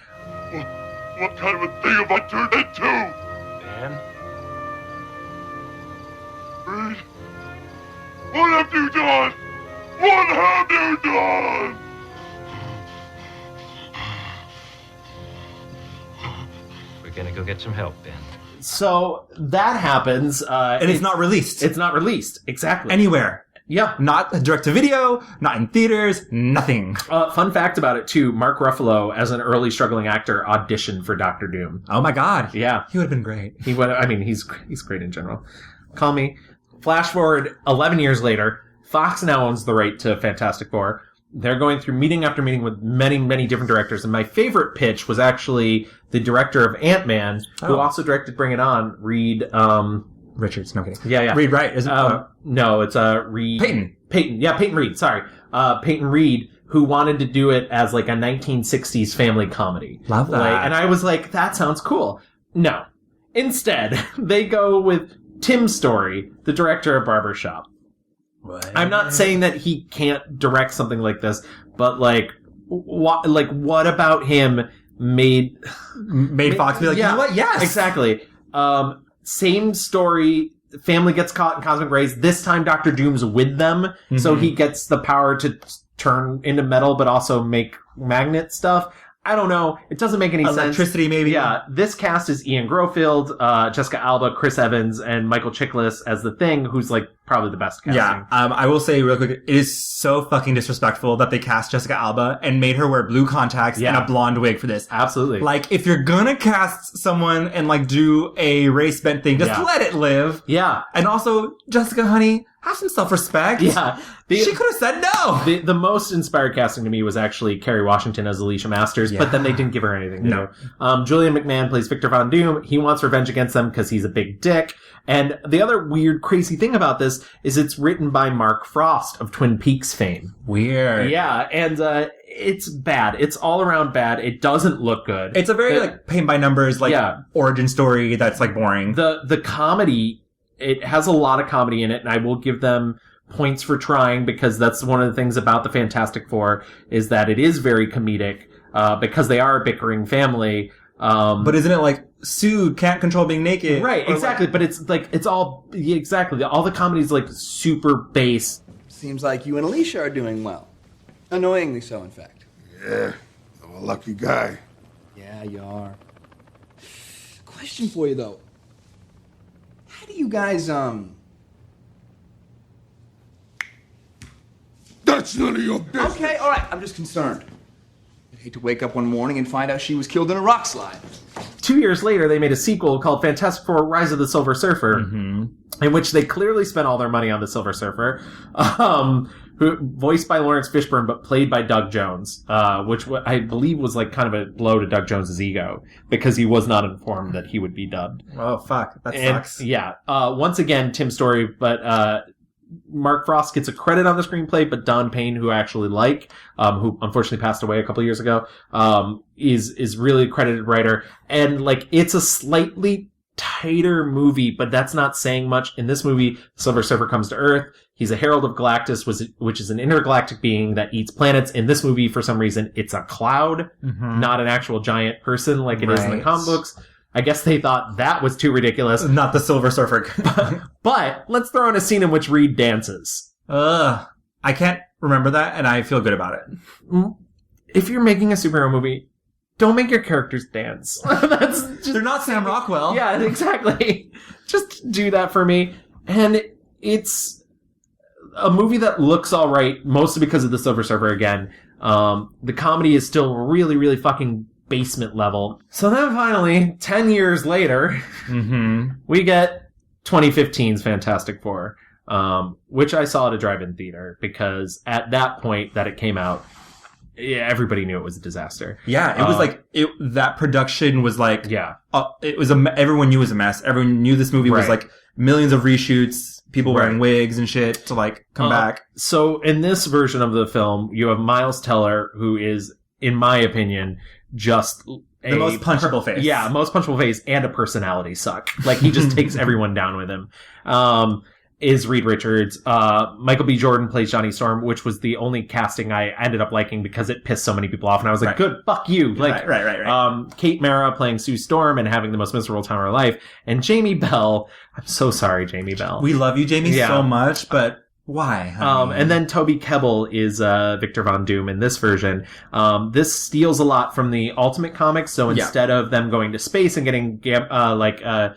What kind of a thing have I turned into? Dan? Reed? What have you done? What have you done? We're gonna go get some help, Ben. So that happens. And it's not released. It's not released. Exactly. Anywhere. Yeah. Not direct to video, not in theaters, nothing. Fun fact about it, too. Mark Ruffalo, as an early struggling actor, auditioned for Dr. Doom. Oh my God. Yeah. He would have been great. He would. I mean, he's great in general. Call me. Flash forward 11 years later. Fox now owns the right to Fantastic Four. They're going through meeting after meeting with many, many different directors. And my favorite pitch was actually the director of Ant-Man, who also directed Bring It On, Reed... Richards, no kidding. Yeah. Reed Wright, isn't it? No, it's Reed... Peyton. Yeah, Peyton Reed, sorry. Peyton Reed, who wanted to do it as like a 1960s family comedy. Love that. And I was like, that sounds cool. No. Instead, they go with Tim Story, the director of Barbershop. What? I'm not saying that he can't direct something like this, but like what about him made Fox be like, you know what? Yes. Exactly. Same story. Family gets caught in cosmic rays. This time Dr. Doom's with them, so he gets the power to turn into metal, but also make magnet stuff. I don't know. It doesn't make any sense. Electricity, maybe. Yeah. This cast is Ian Grofield, Jessica Alba, Chris Evans, and Michael Chiklis as the Thing, who's like probably the best casting. Yeah. I will say real quick, it is so fucking disrespectful that they cast Jessica Alba and made her wear blue contacts and a blonde wig for this. Absolutely. Like, if you're gonna cast someone and like do a race bent thing, just let it live. Yeah. And also, Jessica, honey, have some self-respect. Yeah. She could have said no. The most inspired casting to me was actually Kerry Washington as Alicia Masters, but then they didn't give her anything to do. Julian McMahon plays Victor Von Doom. He wants revenge against them because he's a big dick. And the other weird, crazy thing about this is it's written by Mark Frost of Twin Peaks fame. Weird. Yeah, and it's bad. It's all around bad. It doesn't look good. It's a very like paint by numbers, like origin story that's like boring. The comedy, it has a lot of comedy in it, and I will give them points for trying, because that's one of the things about the Fantastic Four is that it is very comedic, because they are a bickering family. But isn't it like Sue can't control being naked? Right, exactly. But it's like, it's all, exactly. All the comedy is like super base. Seems like you and Alicia are doing well. Annoyingly so, in fact. Yeah, I'm a lucky guy. Yeah, you are. Question for you, though. How do you guys, That's none of your business. Okay, all right, I'm just concerned. I'd hate to wake up one morning and find out she was killed in a rock slide. 2 years later, they made a sequel called Fantastic Four: Rise of the Silver Surfer, in which they clearly spent all their money on the Silver Surfer, who voiced by Lawrence Fishburne but played by Doug Jones, which I believe was like kind of a blow to Doug Jones's ego because he was not informed that he would be dubbed. Oh fuck, that sucks. Yeah, once again, Tim Story, but Mark Frost gets a credit on the screenplay, but Don Payne, who I actually like, who unfortunately passed away a couple years ago, is really a credited writer. And like, it's a slightly tighter movie, but that's not saying much. In this movie, Silver Surfer comes to Earth. He's a herald of Galactus, which is an intergalactic being that eats planets. In this movie, for some reason, it's a cloud, not an actual giant person like it is in the comic books. I guess they thought that was too ridiculous. Not the Silver Surfer. But let's throw in a scene in which Reed dances. I can't remember that, and I feel good about it. If you're making a superhero movie, don't make your characters dance. They're not Sam Rockwell. Yeah, exactly. Just do that for me. And it's a movie that looks all right, mostly because of the Silver Surfer again. The comedy is still really, really fucking basement level. So then finally, 10 years later, we get 2015's Fantastic Four, which I saw at a drive-in theater because at that point that it came out, everybody knew it was a disaster. Yeah, it was like that production was like it was everyone knew it was a mess. Everyone knew this movie was like millions of reshoots, people wearing wigs and shit to like come back. So in this version of the film, you have Miles Teller, who is, in my opinion, just the most punchable face. Yeah, most punchable face and a personality suck. Like, he just takes everyone down with him. Is Reed Richards. Michael B. Jordan plays Johnny Storm, which was the only casting I ended up liking because it pissed so many people off. And I was like, good, fuck you. Like, right. Kate Mara playing Sue Storm and having the most miserable time of her life. And Jamie Bell. I'm so sorry, Jamie Bell. We love you, Jamie, so much, but why? And then Toby Kebbell is Victor Von Doom in this version. This steals a lot from the Ultimate Comics. So instead of them going to space and getting the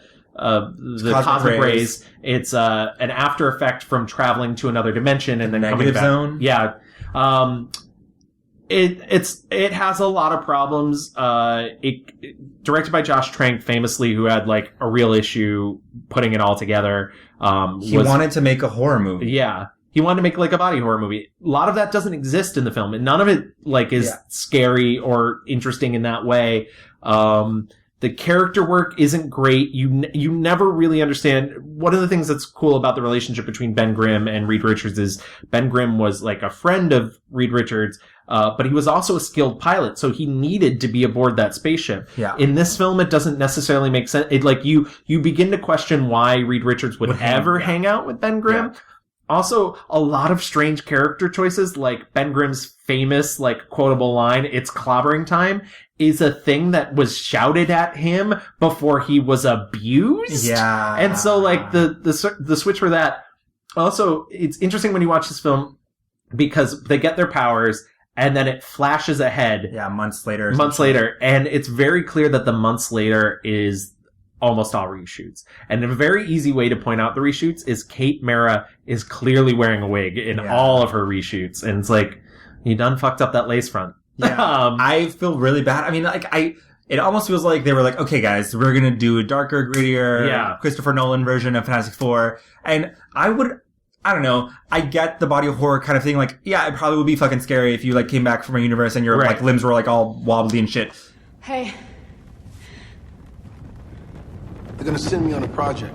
cosmic rays, it's an after effect from traveling to another dimension and then coming back. Zone. Yeah. It has a lot of problems. Directed by Josh Trank, famously, who had like a real issue putting it all together. He wanted to make a horror movie. Yeah. He wanted to make like a body horror movie. A lot of that doesn't exist in the film, and none of it like is scary or interesting in that way. The character work isn't great. You never really understand. One of the things that's cool about the relationship between Ben Grimm and Reed Richards is Ben Grimm was like a friend of Reed Richards, but he was also a skilled pilot, so he needed to be aboard that spaceship. Yeah. In this film, it doesn't necessarily make sense. It like you begin to question why Reed Richards would ever hang out with Ben Grimm. Yeah. Also, a lot of strange character choices, like Ben Grimm's famous, like, quotable line, "It's clobbering time," is a thing that was shouted at him before he was abused. Yeah. And so, like, the switch for that. Also, it's interesting when you watch this film because they get their powers and then it flashes ahead. Yeah, months later. And it's very clear that the months later is almost all reshoots. And a very easy way to point out the reshoots is Kate Mara is clearly wearing a wig in all of her reshoots. And it's like, you done fucked up that lace front. Yeah. I feel really bad. I mean, it almost feels like they were like, okay, guys, we're going to do a darker, grittier Christopher Nolan version of Fantastic Four. And I don't know, I get the body of horror kind of thing. Like, yeah, it probably would be fucking scary if you like came back from a universe and your like limbs were like all wobbly and shit. Hey. They're gonna send me on a project.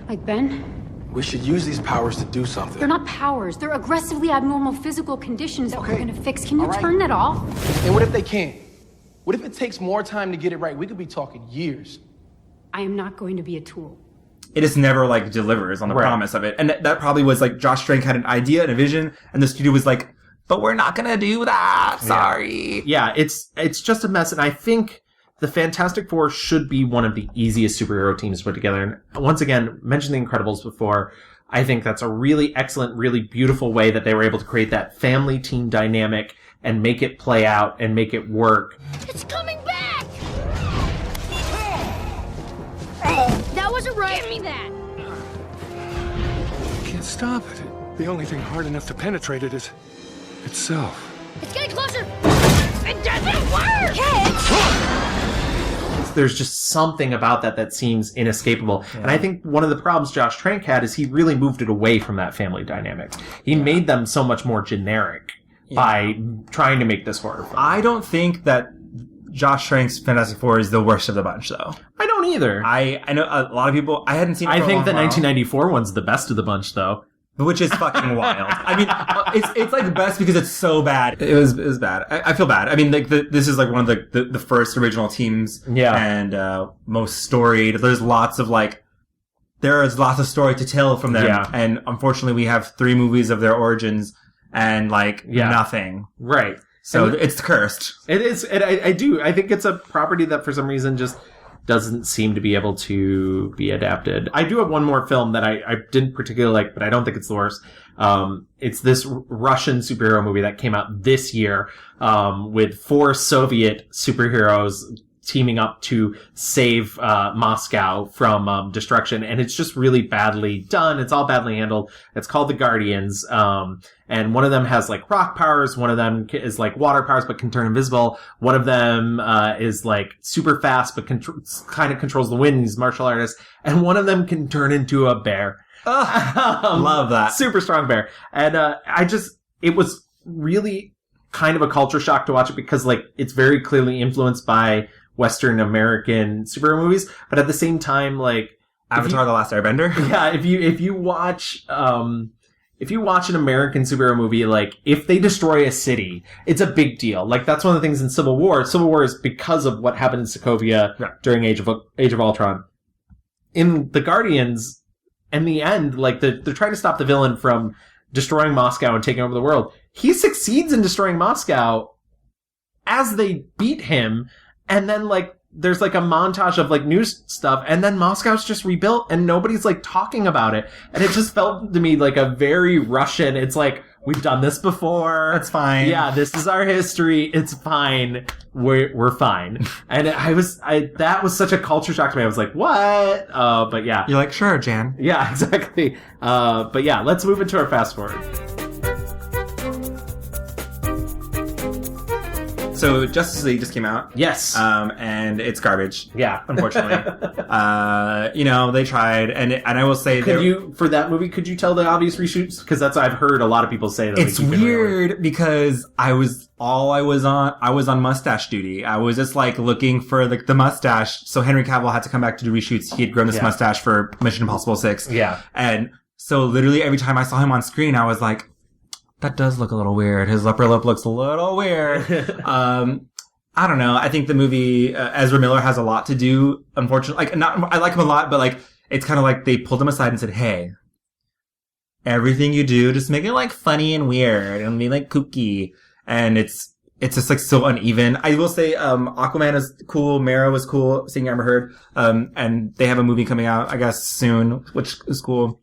Like Ben? We should use these powers to do something. They're not powers. They're aggressively abnormal physical conditions that we're gonna fix. Can you All right. turn that off? And what if they can't? What if it takes more time to get it right? We could be talking years. I am not going to be a tool. It just never like delivers on the promise of it. And that probably was like Josh Trank had an idea and a vision and the studio was like, but we're not gonna do that. Sorry. Yeah, it's just a mess. And I think the Fantastic Four should be one of the easiest superhero teams to put together. And once again, mentioned The Incredibles before. I think that's a really excellent, really beautiful way that they were able to create that family team dynamic and make it play out and make it work. It's coming back! That wasn't right. Give me that. Can't stop it. The only thing hard enough to penetrate it is itself. It's getting closer. It doesn't work! There's just something about that seems inescapable. Yeah. And I think one of the problems Josh Trank had is he really moved it away from that family dynamic. He made them so much more generic by trying to make this horror film. I don't think that Josh Trank's Fantastic Four is the worst of the bunch, though. I don't either. I know a lot of people, I hadn't seen it for I think the while. 1994 one's the best of the bunch, though. Which is fucking wild. I mean, it's like the best because it's so bad. It was bad. I feel bad. I mean, like this is like one of the first original teams. Yeah. And most storied. There's lots of story to tell from them. Yeah. And unfortunately, we have 3 movies of their origins and nothing. Right. So it's cursed. It is. And I think it's a property that for some reason just doesn't seem to be able to be adapted. I do have one more film that I didn't particularly like, but I don't think it's the worst. It's this Russian superhero movie that came out this year, with 4 Soviet superheroes teaming up to save Moscow from destruction, and it's just really badly done. It's all badly handled. It's called The Guardians, and one of them has like rock powers, one of them is like water powers but can turn invisible, one of them is like super fast but kind of controls the wind. He's a martial artist, and one of them can turn into a bear. Love that. Super strong bear. And it was really kind of a culture shock to watch it because like it's very clearly influenced by Western American superhero movies, but at the same time, like Avatar: The Last Airbender. Yeah, if you watch an American superhero movie, like if they destroy a city, it's a big deal. Like that's one of the things in Civil War. Civil War is because of what happened in Sokovia during Age of Ultron. In The Guardians, in the end, like they're trying to stop the villain from destroying Moscow and taking over the world. He succeeds in destroying Moscow as they beat him. And then, like, there's, like, a montage of, like, news stuff, and then Moscow's just rebuilt, and nobody's, like, talking about it. And it just felt to me like a very Russian, it's like, we've done this before. It's fine. Yeah, this is our history. It's fine. We're fine. And that was such a culture shock to me. I was like, what? But yeah. You're like, sure, Jan. Yeah, exactly. But yeah, let's move into our fast forward. So Justice League just came out. Yes. And it's garbage. Yeah. Unfortunately. They tried, and I will say for that movie, could you tell the obvious reshoots? Because that's I've heard a lot of people say that. It's weird because I was on mustache duty. I was just like looking for the mustache. So Henry Cavill had to come back to do reshoots. He had grown this mustache for Mission Impossible 6. Yeah. And so literally every time I saw him on screen, I was like, that does look a little weird. His upper lip looks a little weird. I don't know. I think the movie, Ezra Miller has a lot to do, unfortunately. I like him a lot, but like, it's kind of like they pulled him aside and said, hey, everything you do, just make it like funny and weird and be like kooky. And it's just like so uneven. I will say, Aquaman is cool. Mara was cool. Seeing Amber Heard. And they have a movie coming out, I guess, soon, which is cool.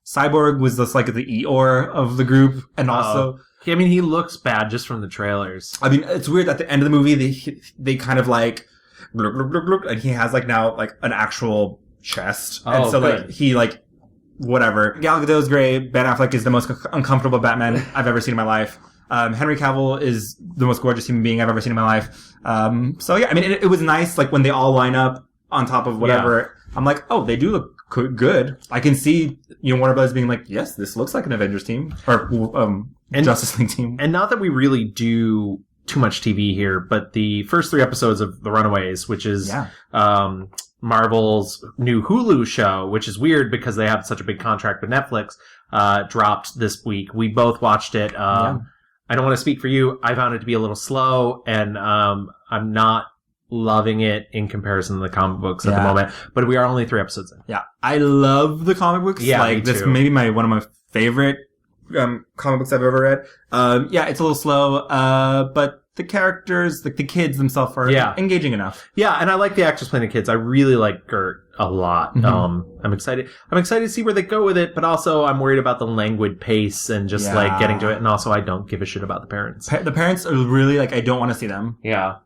Cyborg was just like the Eeyore of the group, and also I mean, he looks bad just from the trailers. I mean, it's weird. At the end of the movie, they kind of like, glug, glug, glug, glug, and he has like now like an actual chest. Oh, and so good. like he like, whatever. Gal Gadot's great. Ben Affleck is the most uncomfortable Batman I've ever seen in my life. Henry Cavill is the most gorgeous human being I've ever seen in my life. So yeah, I mean, it was nice, like, when they all line up on top of whatever. Yeah. I'm like, oh, they do look good. I can see, Warner Bros. Being like, yes, this looks like an Avengers team. Or, Justice League team. And not that we really do too much TV here, but the first 3 episodes of The Runaways, which is, Marvel's new Hulu show, which is weird because they have such a big contract with Netflix, dropped this week. We both watched it. I don't want to speak for you. I found it to be a little slow, and I'm not loving it in comparison to the comic books at the moment. But we are only 3 episodes in. Yeah, I love the comic books. Yeah, like this may be one of my favorite comic books I've ever read. It's a little slow, but the characters, like the kids themselves, are engaging enough. Yeah, and I like the actors playing the kids. I really like Gert a lot. Mm-hmm. I'm excited to see where they go with it, but also I'm worried about the languid pace and just like getting to it. And also, I don't give a shit about the parents. The parents are really like, I don't want to see them. Yeah.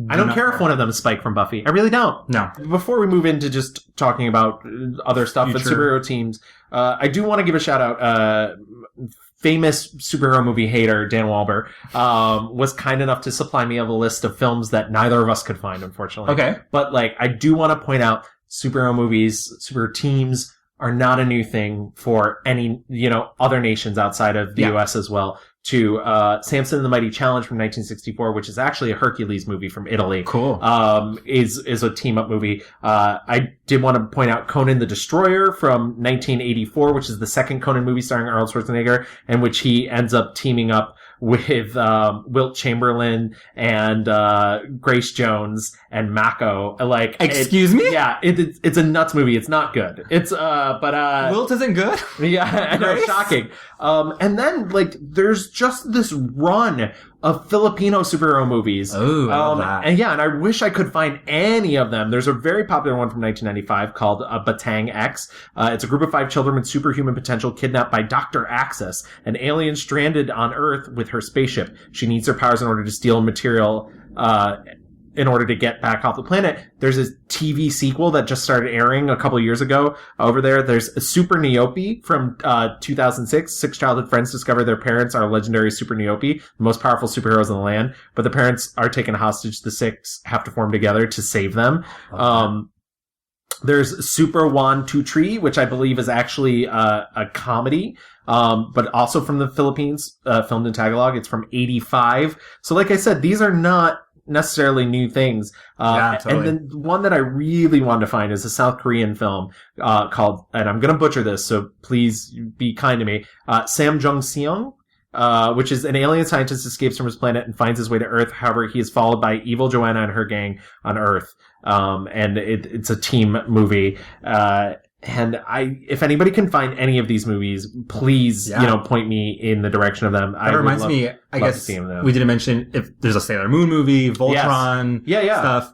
I don't care if one of them is Spike from Buffy. I really don't. No. Before we move into just talking about other stuff, but superhero teams, I do want to give a shout out. Famous superhero movie hater Dan Wahlberg was kind enough to supply me of a list of films that neither of us could find, unfortunately. Okay. But like, I do want to point out superhero movies, superhero teams are not a new thing for any, other nations outside of the US as well. To Samson and the Mighty Challenge from 1964, which is actually a Hercules movie from Italy. Cool. Is a team up movie. I did want to point out Conan the Destroyer from 1984, which is the second Conan movie starring Arnold Schwarzenegger, in which he ends up teaming up with Wilt Chamberlain and Grace Jones and Mako. Like, excuse me? Yeah, it's a nuts movie. It's not good. It's but Wilt isn't good. Yeah, I know, shocking. And then like there's just this run of Filipino superhero movies. Oh, I love that. And and I wish I could find any of them. There's a very popular one from 1995 called Batang X. It's a group of 5 children with superhuman potential kidnapped by Dr. Axis, an alien stranded on Earth with her spaceship. She needs her powers in order to steal material, in order to get back off the planet. There's a TV sequel that just started airing a couple of years ago over there. There's a Super Neope from 2006. 6 childhood friends discover their parents are legendary Super Neope, the most powerful superheroes in the land, but the parents are taken hostage. The 6 have to form together to save them. Okay. There's Super Juan Tutri, which I believe is actually a comedy, but also from the Philippines, filmed in Tagalog. It's from 85. So like I said, these are not necessarily new things. Totally. And then one that I really wanted to find is a South Korean film called, and I'm going to butcher this, so please be kind to me, Sam Jung-seong, which is an alien scientist escapes from his planet and finds his way to Earth. However, he is followed by evil Joanna and her gang on Earth. And it's a team movie. And if anybody can find any of these movies, please, point me in the direction of them. That reminds me, I guess we didn't mention if there's a Sailor Moon movie, Voltron, stuff.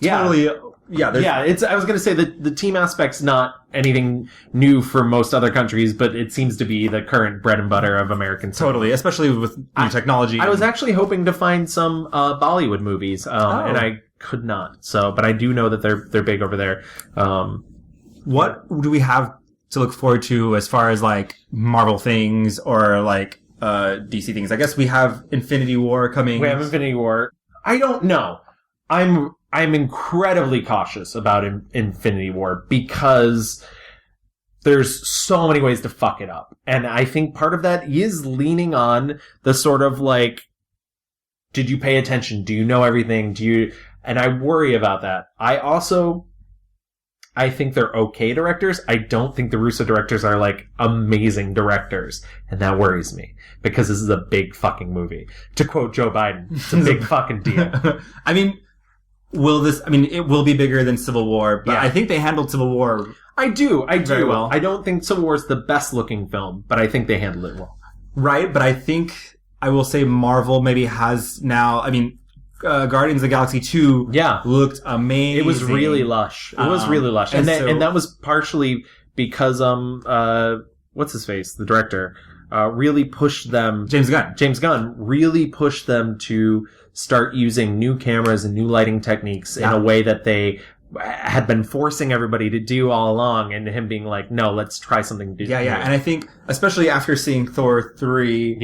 Totally. I was going to say that the team aspect's not anything new for most other countries, but it seems to be the current bread and butter of American cinema. Totally, especially with new technology. I was actually hoping to find some Bollywood movies, and I could not. So, but I do know that they're big over there. What do we have to look forward to as far as like Marvel things or like DC things? I guess we have Infinity War coming. We have Infinity War. I don't know. I'm incredibly cautious about Infinity War because there's so many ways to fuck it up. And I think part of that is leaning on the sort of like, did you pay attention? Do you know everything? And I worry about that. I think they're okay directors. I don't think the Russo directors are like amazing directors. And that worries me because this is a big fucking movie. To quote Joe Biden, it's a big fucking deal. It will be bigger than Civil War, but I think they handled Civil War. I do. Very well. I don't think Civil War is the best looking film, but I think they handled it well. Right. But I think I will say Marvel maybe has now, Guardians of the Galaxy 2 looked amazing. It was really lush. And that was partially because what's his face, the director, really pushed them. James Gunn really pushed them to start using new cameras and new lighting techniques in a way that they had been forcing everybody to do all along, and him being like, no, let's try something different. Yeah. And I think, especially after seeing Thor 3,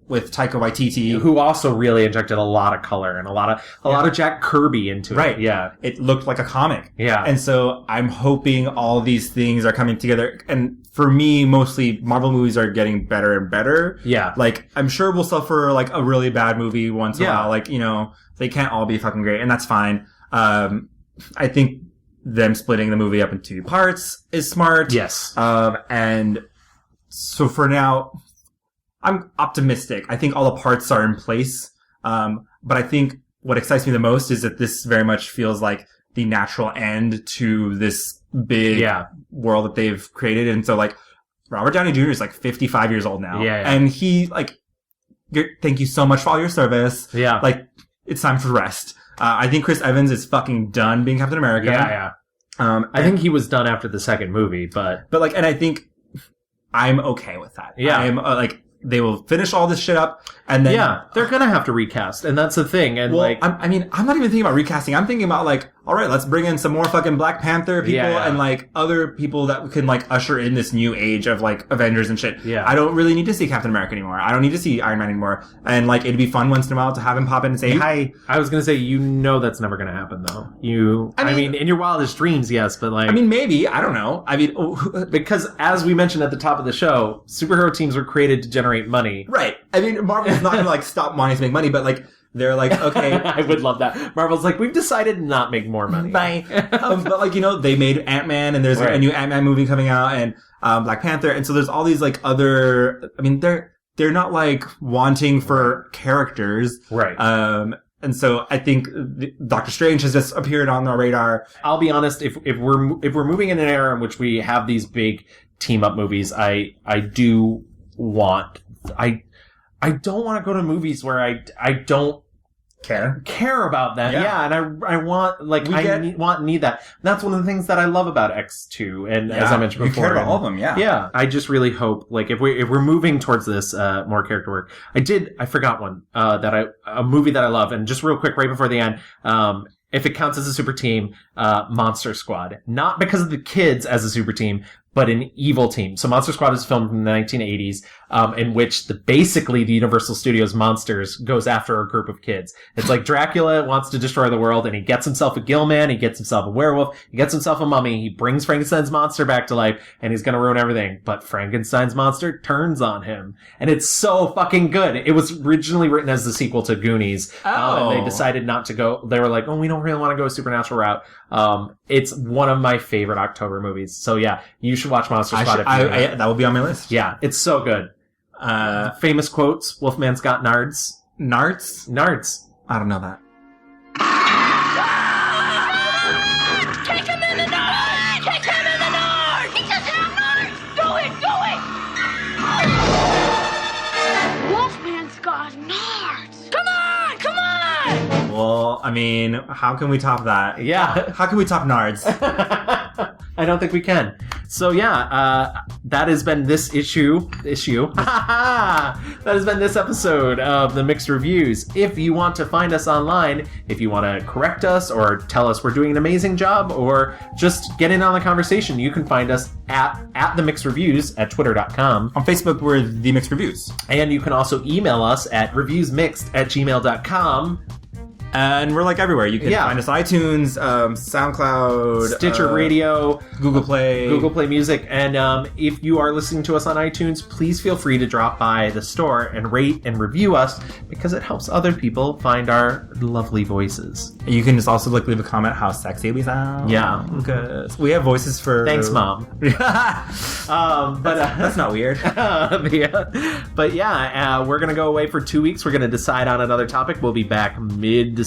with Taika Waititi, who also really injected a lot of color and a lot of Jack Kirby into it. Right. Yeah. It looked like a comic. Yeah. And so I'm hoping all these things are coming together. And for me, mostly Marvel movies are getting better and better. Yeah. Like, I'm sure we'll suffer like a really bad movie once in a while. Like, they can't all be fucking great, and that's fine. I think them splitting the movie up into 2 parts is smart. Yes. And so for now, I'm optimistic. I think all the parts are in place. But I think what excites me the most is that this very much feels like the natural end to this big world that they've created. And so, like, Robert Downey Jr. is like 55 years old now. Yeah. And he, like, thank you so much for all your service. Yeah. Like, it's time for rest. I think Chris Evans is fucking done being Captain America. Yeah. I think he was done after the second movie, but like, and I think I'm okay with that. Yeah. I'm they will finish all this shit up, and then they're gonna have to recast, and that's the thing. And I'm not even thinking about recasting. I'm thinking about like, all right, let's bring in some more fucking Black Panther people and like other people that can like usher in this new age of like Avengers and shit. Yeah. I don't really need to see Captain America anymore. I don't need to see Iron Man anymore. And like, it'd be fun once in a while to have him pop in and say hi. I was gonna say, that's never gonna happen though. I mean, in your wildest dreams, yes, but like, maybe, I don't know. Because as we mentioned at the top of the show, superhero teams were created to generate money. Right. Marvel's not gonna like stop wanting to make money, but like, they're like, okay. I would love that. Marvel's like, we've decided to not make more money. Bye. But like, they made Ant-Man, and there's a new Ant-Man movie coming out, and Black Panther, and so there's all these like other, they're not like wanting for characters. Right. And so I think Doctor Strange has just appeared on our radar. I'll be honest, if we're moving in an era in which we have these big team up movies, I don't want to go to movies where I don't care about that. Yeah. And I want, like, need that. And that's one of the things that I love about X2. And as I mentioned before, you care about all of them. Yeah. Yeah. I just really hope, like, if we're moving towards this, more character work, I forgot one, a movie that I love. And just real quick, right before the end, if it counts as a super team, Monster Squad. Not because of the kids as a super team, but an evil team. So Monster Squad is filmed in the 1980s, in which basically the Universal Studios Monsters goes after a group of kids. It's like Dracula wants to destroy the world, and he gets himself a gill man, he gets himself a werewolf, he gets himself a mummy, he brings Frankenstein's monster back to life, and he's gonna ruin everything. But Frankenstein's monster turns on him. And it's so fucking good. It was originally written as the sequel to Goonies. And they decided not to go, they were like, we don't really want to go a supernatural route. It's one of my favorite October movies. So yeah, you should watch Monster Squad. That will be on my list. Yeah, it's so good. Famous quotes: Wolfman's got nards. Nards? Nards. I don't know that. Kick him in the nose! Kick him in the nose! He doesn't have nards! Do it! Wolfman's got nards! Come on! Well, how can we top that? Yeah. How can we top nards? I don't think we can. So yeah, that has been this issue. That has been this episode of the Mixed Reviews. If you want to find us online, if you want to correct us or tell us we're doing an amazing job or just get in on the conversation, you can find us at the Mixed Reviews at twitter.com. On Facebook, we're the Mixed Reviews. And you can also email us at reviewsmixed@gmail.com. And we're like everywhere. You can find us on iTunes, SoundCloud, Stitcher Radio, Google Play Music. And if you are listening to us on iTunes, please feel free to drop by the store and rate and review us, because it helps other people find our lovely voices. You can just also leave a comment how sexy we sound. Yeah. Because we have voices for... Thanks, Mom. But that's not weird. But yeah, we're going to go away for 2 weeks. We're going to decide on another topic. We'll be back mid-December,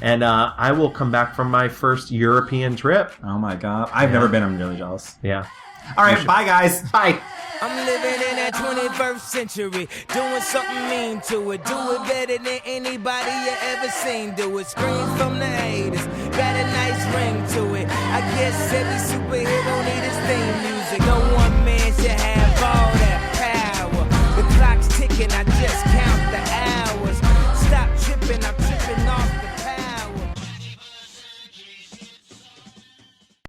and I will come back from my first European trip. Oh my god. I've never been. I'm really jealous. Yeah. All right, bye guys. Bye. I'm living in that 21st century, doing something mean to it. Do it better than anybody you ever seen. Do it. Scream from the haters, got a nice ring to it. I guess every superhero need his theme